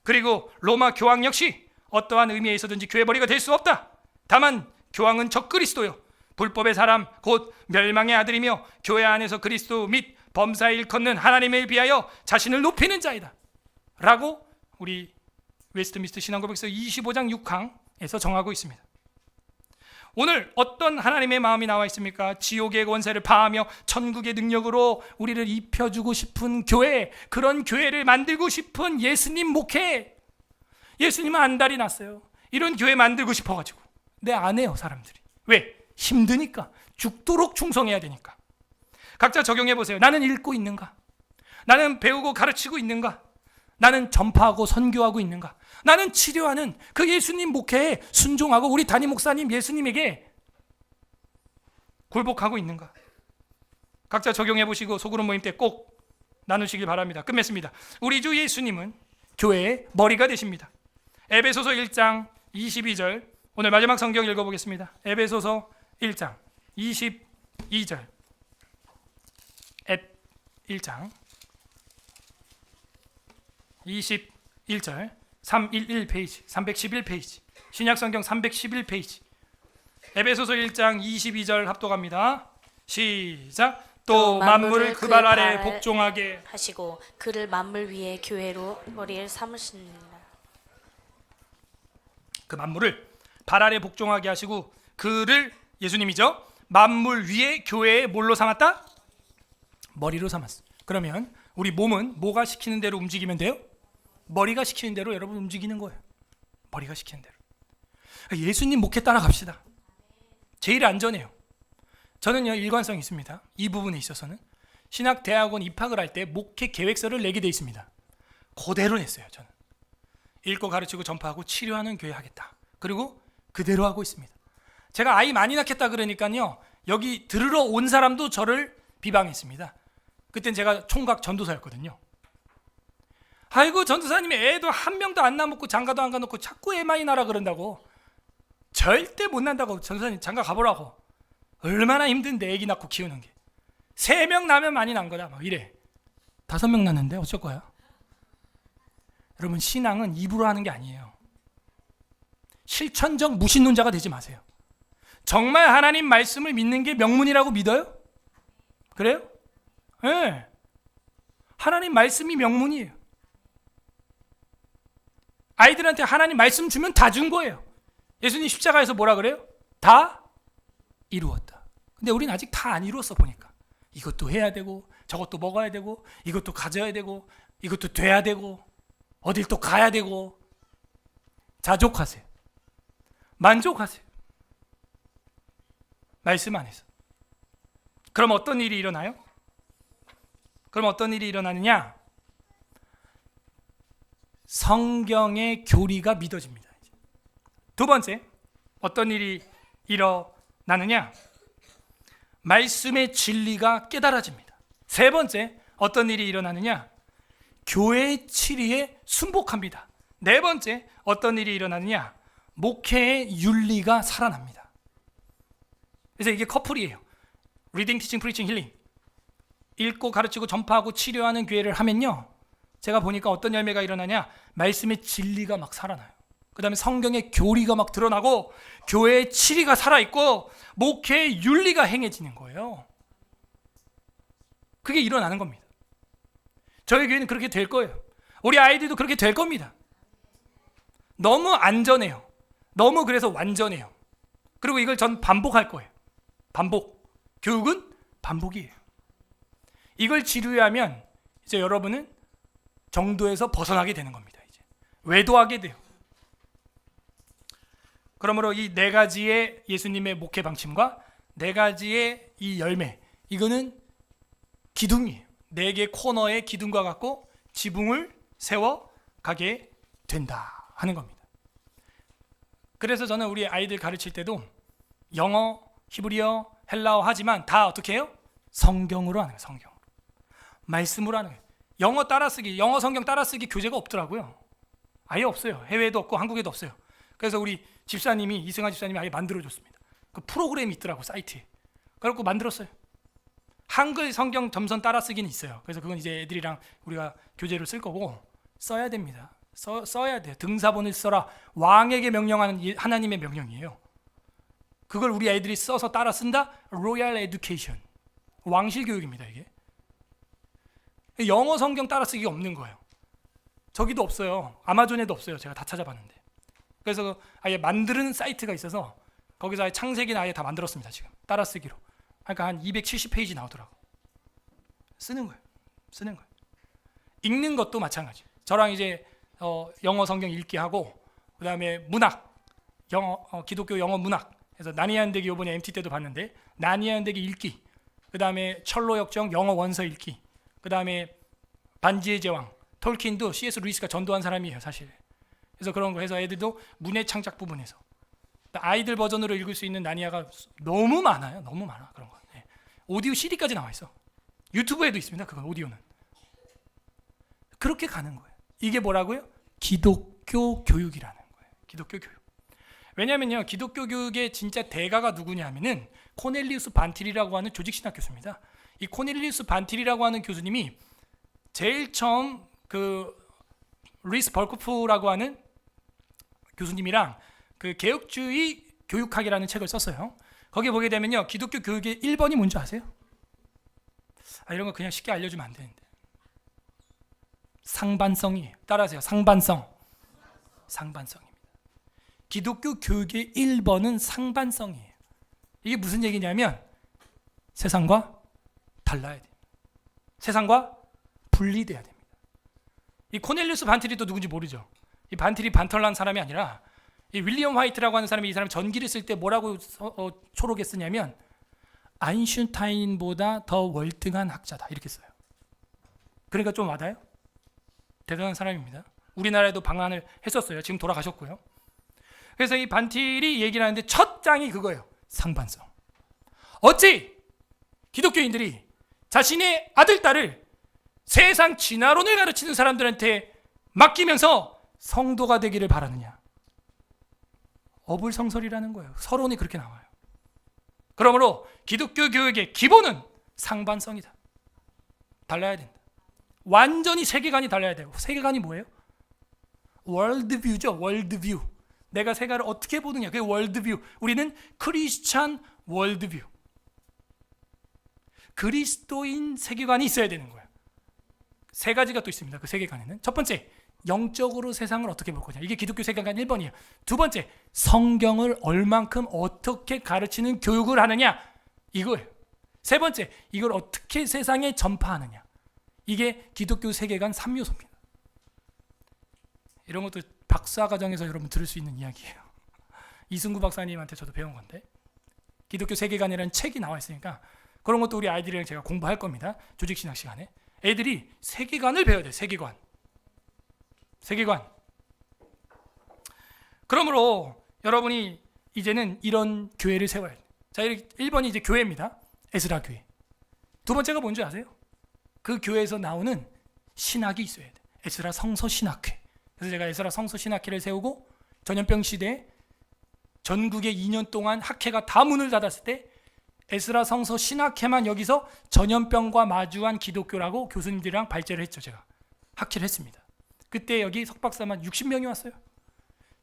그리고 로마 교황 역시 어떠한 의미에 있어든지 교회 머리가 될 수 없다. 다만 교황은 적그리스도요, 불법의 사람 곧 멸망의 아들이며 교회 안에서 그리스도 및 범사에 일컫는 하나님을 비하여 자신을 높이는 자이다 라고 우리 웨스트민스터 신앙고백서 25장 6항에서 정하고 있습니다. 오늘 어떤 하나님의 마음이 나와 있습니까? 지옥의 권세를 파하며 천국의 능력으로 우리를 입혀주고 싶은 교회, 그런 교회를 만들고 싶은 예수님 목회. 예수님은 안달이 났어요. 이런 교회 만들고 싶어가지고. 근데 안 해요, 사람들이. 왜? 힘드니까. 죽도록 충성해야 되니까. 각자 적용해 보세요. 나는 읽고 있는가? 나는 배우고 가르치고 있는가? 나는 전파하고 선교하고 있는가? 나는 치료하는 그 예수님 목회에 순종하고 우리 담임 목사님 예수님에게 굴복하고 있는가? 각자 적용해 보시고 소그룹 모임 때 꼭 나누시길 바랍니다. 끝맺습니다. 우리 주 예수님은 교회의 머리가 되십니다. 에베소서 1장 22절, 오늘 마지막 성경 읽어보겠습니다. 에베소서 1장 22절. 1장 21절 311 페이지, 311 페이지, 신약성경 311페이지. 에베소서 1장 22절 합독합니다. 시작. 또 만물을 그 발 아래 복종하게 하시고 그를 만물 위에 교회로 머리를 삼으시니라. 그 만물을 발 아래 복종하게 하시고 그를, 예수님이죠, 만물 위에 교회에 뭘로 삼았다? 머리로 삼았어. 그러면 우리 몸은 뭐가 시키는 대로 움직이면 돼요? 머리가 시키는 대로 여러분 움직이는 거예요. 머리가 시키는 대로. 예수님 목회 따라갑시다. 제일 안전해요. 저는요, 일관성이 있습니다. 이 부분에 있어서는 신학대학원 입학을 할 때 목회 계획서를 내게 돼 있습니다. 그대로 냈어요. 저는 읽고 가르치고 전파하고 치료하는 교회 하겠다. 그리고 그대로 하고 있습니다. 제가 아이 많이 낳겠다 그러니까요, 여기 들으러 온 사람도 저를 비방했습니다. 그땐 제가 총각 전도사였거든요. 아이고, 전도사님이 애도 한 명도 안 낳아먹고 장가도 안 가놓고 자꾸 애 많이 낳으라 그런다고. 절대 못 난다고. 전도사님 장가 가보라고. 얼마나 힘든데 애기 낳고 키우는 게. 3명 낳으면 많이 난 거다 막 이래. 5명 낳는데 어쩔 거야? 여러분, 신앙은 입으로 하는 게 아니에요. 실천적 무신론자가 되지 마세요. 정말 하나님 말씀을 믿는 게 명문이라고 믿어요? 그래요? 네. 하나님 말씀이 명문이에요. 아이들한테 하나님 말씀 주면 다 준 거예요. 예수님 십자가에서 뭐라 그래요? 다 이루었다. 근데 우리는 아직 다 안 이루었어 보니까. 이것도 해야 되고 저것도 먹어야 되고 이것도 가져야 되고 이것도 돼야 되고 어딜 또 가야 되고. 자족하세요. 만족하세요. 말씀 안에서. 그럼 어떤 일이 일어나요? 그럼 어떤 일이 일어나느냐? 성경의 교리가 믿어집니다. 두 번째, 어떤 일이 일어나느냐? 말씀의 진리가 깨달아집니다. 세 번째, 어떤 일이 일어나느냐? 교회의 치리에 순복합니다. 네 번째, 어떤 일이 일어나느냐? 목회의 윤리가 살아납니다. 그래서 이게 커플이에요. 리딩, 티칭, 프리칭, 힐링. 읽고 가르치고 전파하고 치료하는 교회를 하면요, 제가 보니까 어떤 열매가 일어나냐? 말씀의 진리가 막 살아나요. 그 다음에 성경의 교리가 막 드러나고 교회의 치리가 살아있고 목회의 윤리가 행해지는 거예요. 그게 일어나는 겁니다. 저희 교회는 그렇게 될 거예요. 우리 아이들도 그렇게 될 겁니다. 너무 안전해요. 너무 그래서 완전해요. 그리고 이걸 전 반복할 거예요. 반복. 교육은 반복이에요. 이걸 지루해하면 이제 여러분은 정도에서 벗어나게 되는 겁니다. 이제 외도하게 돼요. 그러므로 이 네 가지의 예수님의 목회 방침과 네 가지의 이 열매, 이거는 기둥이에요. 네 개 코너의 기둥과 같고 지붕을 세워 가게 된다 하는 겁니다. 그래서 저는 우리 아이들 가르칠 때도 영어, 히브리어, 헬라어 하지만 다 어떻게 해요? 성경으로 하는 거예요. 성경으로. 말씀으로 하는 거예요. 영어 따라쓰기, 영어 성경 따라쓰기 교재가 없더라고요. 아예 없어요. 해외에도 없고 한국에도 없어요. 그래서 우리 집사님이, 이승환 집사님이 아예 만들어줬습니다. 그 프로그램이 있더라고, 사이트에. 그래갖고 만들었어요. 한글 성경 점선 따라쓰기는 있어요. 그래서 그건 이제 애들이랑 우리가 교재로 쓸 거고 써야 됩니다. 써야 돼요. 등사본을 써라. 왕에게 명령하는 하나님의 명령이에요. 그걸 우리 애들이 써서 따라 쓴다? 로얄 에듀케이션. 왕실 교육입니다, 이게. 영어 성경 따라쓰기가 없는 거예요. 저기도 없어요. 아마존에도 없어요. 제가 다 찾아봤는데. 그래서 아예 만드는 사이트가 있어서 거기서 아예 창세기는 아예 다 만들었습니다. 지금 따라쓰기로. 그러니까 한 270페이지 나오더라고. 쓰는 거예요. 쓰는 거예요. 읽는 것도 마찬가지. 저랑 이제 영어 성경 읽기 하고, 그 다음에 문학, 기독교 영어 문학. 그래서 나니안대기 이번에 MT 때도 봤는데 나니안대기 읽기. 그 다음에 철로 역정 영어 원서 읽기. 그 다음에 반지의 제왕. 톨킨도 C.S. 루이스가 전도한 사람이에요, 사실. 그래서 그런 거 해서 애들도 문해 창작 부분에서 아이들 버전으로 읽을 수 있는 나니아가 너무 많아요. 너무 많아 그런 거. 네. 오디오 CD까지 나와 있어. 유튜브에도 있습니다. 그건 오디오는. 그렇게 가는 거예요. 이게 뭐라고요? 기독교 교육이라는 거예요. 기독교 교육. 왜냐면요, 기독교 교육의 진짜 대가가 누구냐면은 코넬리우스 반틸이라고 하는 조직신학 교수입니다. 이 코넬리우스 반틸이라고 하는 교수님이 제일 처음 그 루이스 벌코프라고 하는 교수님이랑 그 개혁주의 교육학이라는 책을 썼어요. 거기에 보게 되면요, 기독교 교육의 1번이 뭔지 아세요? 이런 거 그냥 쉽게 알려주면 안 되는데. 상반성이에요. 따라하세요. 상반성. 상반성입니다. 기독교 교육의 1번은 상반성이에요. 이게 무슨 얘기냐면 세상과 달라야 돼요. 세상과 분리돼야 됩니다. 이 코넬리우스 반틸이 또 누군지 모르죠. 이 반틸이 반털난 사람이 아니라 이 윌리엄 화이트라고 하는 사람이 이 사람 전기를 쓸 때 뭐라고 초록에 쓰냐면 아인슈타인보다 더 월등한 학자다 이렇게 써요. 그러니까 좀 와닿아요? 대단한 사람입니다. 우리나라에도 방한을 했었어요. 지금 돌아가셨고요. 그래서 이 반틸이 얘기를 하는데 첫 장이 그거예요. 상반성. 어찌 기독교인들이 자신의 아들, 딸을 세상 진화론을 가르치는 사람들한테 맡기면서 성도가 되기를 바라느냐. 어불성설이라는 거예요. 서론이 그렇게 나와요. 그러므로 기독교 교육의 기본은 상반성이다. 달라야 된다. 완전히 세계관이 달라야 돼요. 세계관이 뭐예요? 월드뷰죠. 월드뷰. 내가 세계를 어떻게 보느냐. 그게 월드뷰. 우리는 크리스찬 월드뷰. 그리스도인 세계관이 있어야 되는 거예요. 세 가지가 또 있습니다. 그 세계관에는. 첫 번째, 영적으로 세상을 어떻게 볼 거냐. 이게 기독교 세계관 1번이에요. 두 번째, 성경을 얼만큼 어떻게 가르치는 교육을 하느냐. 이거예요. 세 번째, 이걸 어떻게 세상에 전파하느냐. 이게 기독교 세계관 3요소입니다. 이런 것도 박사과정에서 여러분 들을 수 있는 이야기예요. 이승구 박사님한테 저도 배운 건데, 기독교 세계관이라는 책이 나와 있으니까 그런 것도 우리 아이들이랑 제가 공부할 겁니다. 조직신학 시간에. 애들이 세계관을 배워야 돼요. 세계관. 세계관. 그러므로 여러분이 이제는 이런 교회를 세워야 돼요. 자, 1번이 이제 교회입니다. 에스라 교회. 두 번째가 뭔지 아세요? 그 교회에서 나오는 신학이 있어야 돼요. 에스라 성서 신학회. 그래서 제가 에스라 성서 신학회를 세우고 전염병 시대에 전국에 2년 동안 학회가 다 문을 닫았을 때 에스라 성서 신학회만 여기서 전염병과 마주한 기독교라고 교수님들이랑 발제를 했죠. 제가 학회를 했습니다. 그때 여기 석박사만 60명이 왔어요.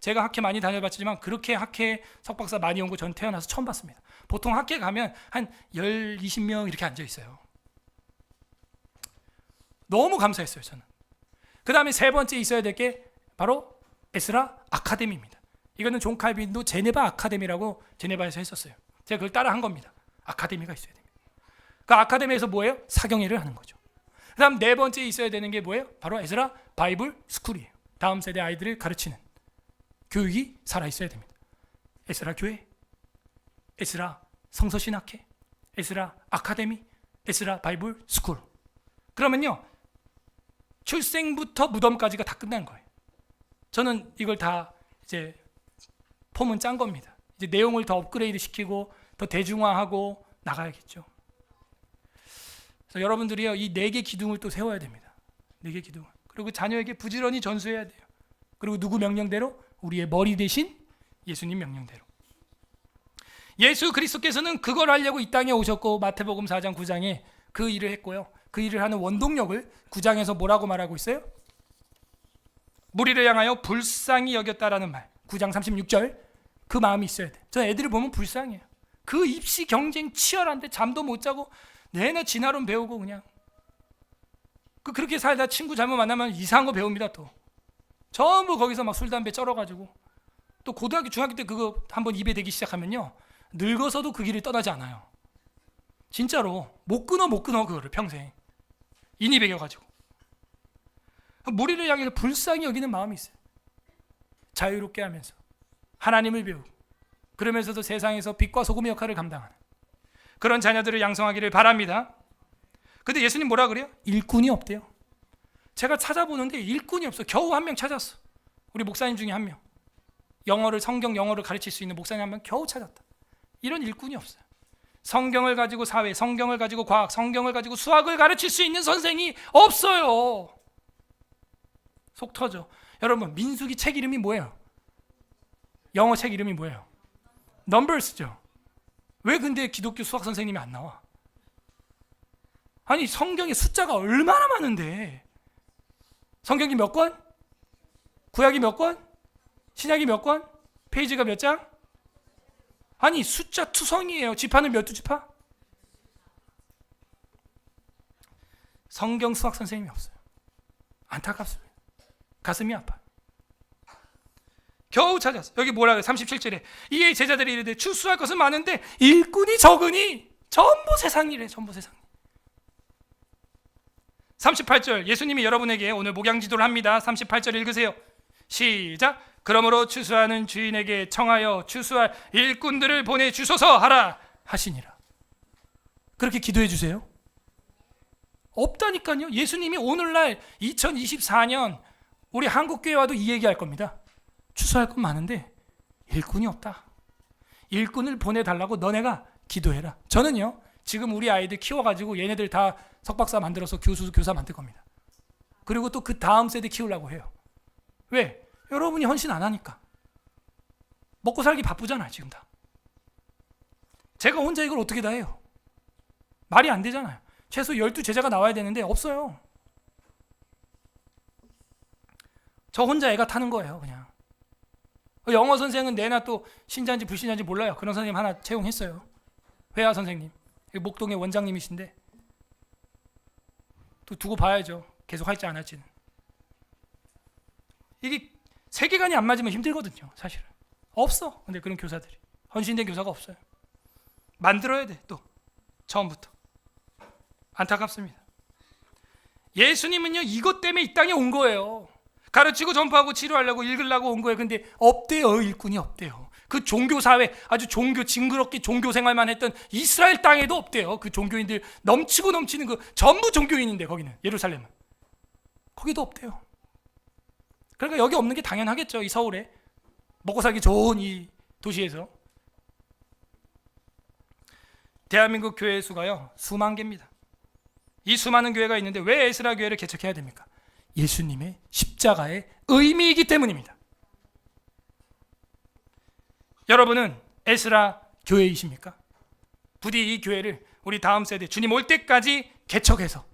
제가 학회 많이 다녀봤지만 그렇게 학회 석박사 많이 온 거 전 태어나서 처음 봤습니다. 보통 학회 가면 한 20명 이렇게 앉아 있어요. 너무 감사했어요, 저는. 그 다음에 세 번째 있어야 될 게 바로 에스라 아카데미입니다. 이거는 존 칼빈도 제네바 아카데미라고 제네바에서 했었어요. 제가 그걸 따라 한 겁니다. 아카데미가 있어야 됩니다. 그 아카데미에서 뭐예요? 사경회를 하는 거죠. 그 다음 네 번째 있어야 되는 게 뭐예요? 바로 에스라 바이블 스쿨이에요. 다음 세대 아이들을 가르치는 교육이 살아있어야 됩니다. 에스라 교회, 에스라 성서신학회, 에스라 아카데미, 에스라 바이블 스쿨. 그러면요, 출생부터 무덤까지가 다 끝난 거예요. 저는 이걸 다 이제 폼은 짠 겁니다. 이제 내용을 더 업그레이드 시키고 더 대중화하고 나가야겠죠. 그래서 여러분들이요, 이 4개 기둥을 또 세워야 됩니다. 4개 기둥을. 그리고 자녀에게 부지런히 전수해야 돼요. 그리고 누구 명령대로? 우리의 머리 대신 예수님 명령대로. 예수 그리스도께서는 그걸 하려고 이 땅에 오셨고 마태복음 4장 9장에 그 일을 했고요. 그 일을 하는 원동력을 9장에서 뭐라고 말하고 있어요? 무리를 향하여 불쌍히 여겼다라는 말. 9장 36절. 그 마음이 있어야 돼. 저 애들을 보면 불쌍해요. 그 입시 경쟁 치열한데 잠도 못 자고 내내 진화론 배우고 그냥 그렇게 살다 친구 잘못 만나면 이상한 거 배웁니다. 또 전부 거기서 막 술 담배 쩔어가지고 또 고등학교 중학교 때 그거 한번 입에 대기 시작하면요, 늙어서도 그 길을 떠나지 않아요. 진짜로 못 끊어 그거를 평생 인이 배겨가지고. 무리를 향해서 불쌍히 여기는 마음이 있어요. 자유롭게 하면서 하나님을 배우고 그러면서도 세상에서 빛과 소금의 역할을 감당하는 그런 자녀들을 양성하기를 바랍니다. 근데 예수님 뭐라 그래요? 일꾼이 없대요. 제가 찾아보는데 일꾼이 없어. 겨우 한 명 찾았어. 우리 목사님 중에 한 명. 성경 영어를 가르칠 수 있는 목사님 한 명 겨우 찾았다. 이런 일꾼이 없어요. 성경을 가지고 사회, 성경을 가지고 과학, 성경을 가지고 수학을 가르칠 수 있는 선생이 없어요. 속 터져. 여러분, 민수기 책 이름이 뭐예요? 영어 책 이름이 뭐예요? 넘버스죠. 왜 근데 기독교 수학 선생님이 안 나와? 아니, 성경에 숫자가 얼마나 많은데. 성경이 몇 권? 구약이 몇 권? 신약이 몇 권? 페이지가 몇 장? 아니, 숫자 투성이에요. 지파는 몇 두 지파? 성경 수학 선생님이 없어요. 안타깝습니다. 가슴이 아파요. 겨우 찾았어. 여기 뭐라 그래? 37절에 이에 제자들이 이르되 추수할 것은 많은데 일꾼이 적으니 전부 세상이래. 전부 세상. 38절 예수님이 여러분에게 오늘 목양지도를 합니다. 38절 읽으세요. 시작. 그러므로 추수하는 주인에게 청하여 추수할 일꾼들을 보내주소서 하라 하시니라. 그렇게 기도해 주세요. 없다니까요. 예수님이 오늘날 2024년 우리 한국교회와도 이 얘기할 겁니다. 추수할 건 많은데 일꾼이 없다. 일꾼을 보내달라고 너네가 기도해라. 저는요, 지금 우리 아이들 키워가지고 얘네들 다 석박사 만들어서 교사 만들 겁니다. 그리고 또 그 다음 세대 키우려고 해요. 왜? 여러분이 헌신 안 하니까. 먹고 살기 바쁘잖아요, 지금 다. 제가 혼자 이걸 어떻게 다 해요? 말이 안 되잖아요. 최소 12제자가 나와야 되는데 없어요. 저 혼자 애가 타는 거예요, 그냥. 영어 선생은 내나 또 신자인지 불신자인지 몰라요. 그런 선생님 하나 채용했어요. 회화 선생님. 목동의 원장님이신데 또 두고 봐야죠. 계속 할지 안 할지는. 이게 세계관이 안 맞으면 힘들거든요, 사실은. 없어. 근데 그런 교사들이. 헌신된 교사가 없어요. 만들어야 돼, 또. 처음부터. 안타깝습니다. 예수님은요, 이것 때문에 이 땅에 온 거예요. 가르치고 전파하고 치료하려고 읽으려고 온 거예요. 근데 없대요. 일꾼이 없대요. 그 종교사회, 아주 징그럽게 종교 생활만 했던 이스라엘 땅에도 없대요. 그 종교인들 넘치고 넘치는 그 전부 종교인인데, 거기는 예루살렘은. 거기도 없대요. 그러니까 여기 없는 게 당연하겠죠. 이 서울에 먹고 살기 좋은 이 도시에서. 대한민국 교회 수가요, 수만 개입니다. 이 수많은 교회가 있는데 왜 에스라 교회를 개척해야 됩니까? 예수님의 십자가의 의미이기 때문입니다. 여러분은 에스라 교회이십니까? 부디 이 교회를 우리 다음 세대 주님 올 때까지 개척해서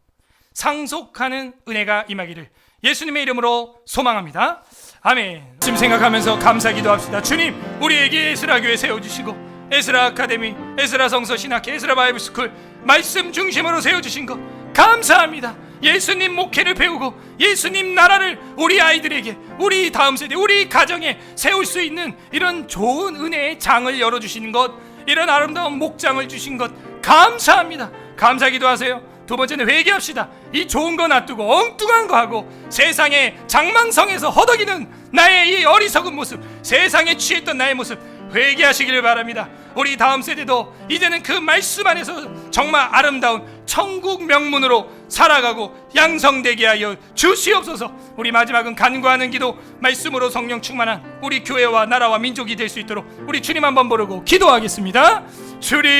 상속하는 은혜가 임하기를 예수님의 이름으로 소망합니다. 아멘. 지금 생각하면서 감사 기도합시다. 주님, 우리에게 에스라 교회 세워주시고 에스라 아카데미, 에스라 성서 신학회, 에스라 바이블스쿨 말씀 중심으로 세워주신 것 감사합니다. 예수님 목회를 배우고 예수님 나라를 우리 아이들에게, 우리 다음 세대, 우리 가정에 세울 수 있는 이런 좋은 은혜의 장을 열어주시는 것, 이런 아름다운 목장을 주신 것 감사합니다. 감사 기도하세요. 두 번째는 회개합시다. 이 좋은 거 놔두고 엉뚱한 거 하고 세상의 장망성에서 허덕이는 나의 이 어리석은 모습, 세상에 취했던 나의 모습 회개하시기를 바랍니다. 우리 다음 세대도 이제는 그 말씀 안에서 정말 아름다운 천국 명문으로 살아가고 양성되게 하여 주시옵소서. 우리 마지막은 간구하는 기도, 말씀으로 성령 충만한 우리 교회와 나라와 민족이 될 수 있도록 우리 주님 한번 부르고 기도하겠습니다. 주님,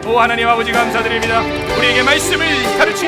오 하나님 아버지 감사드립니다. 우리에게 말씀을 가르치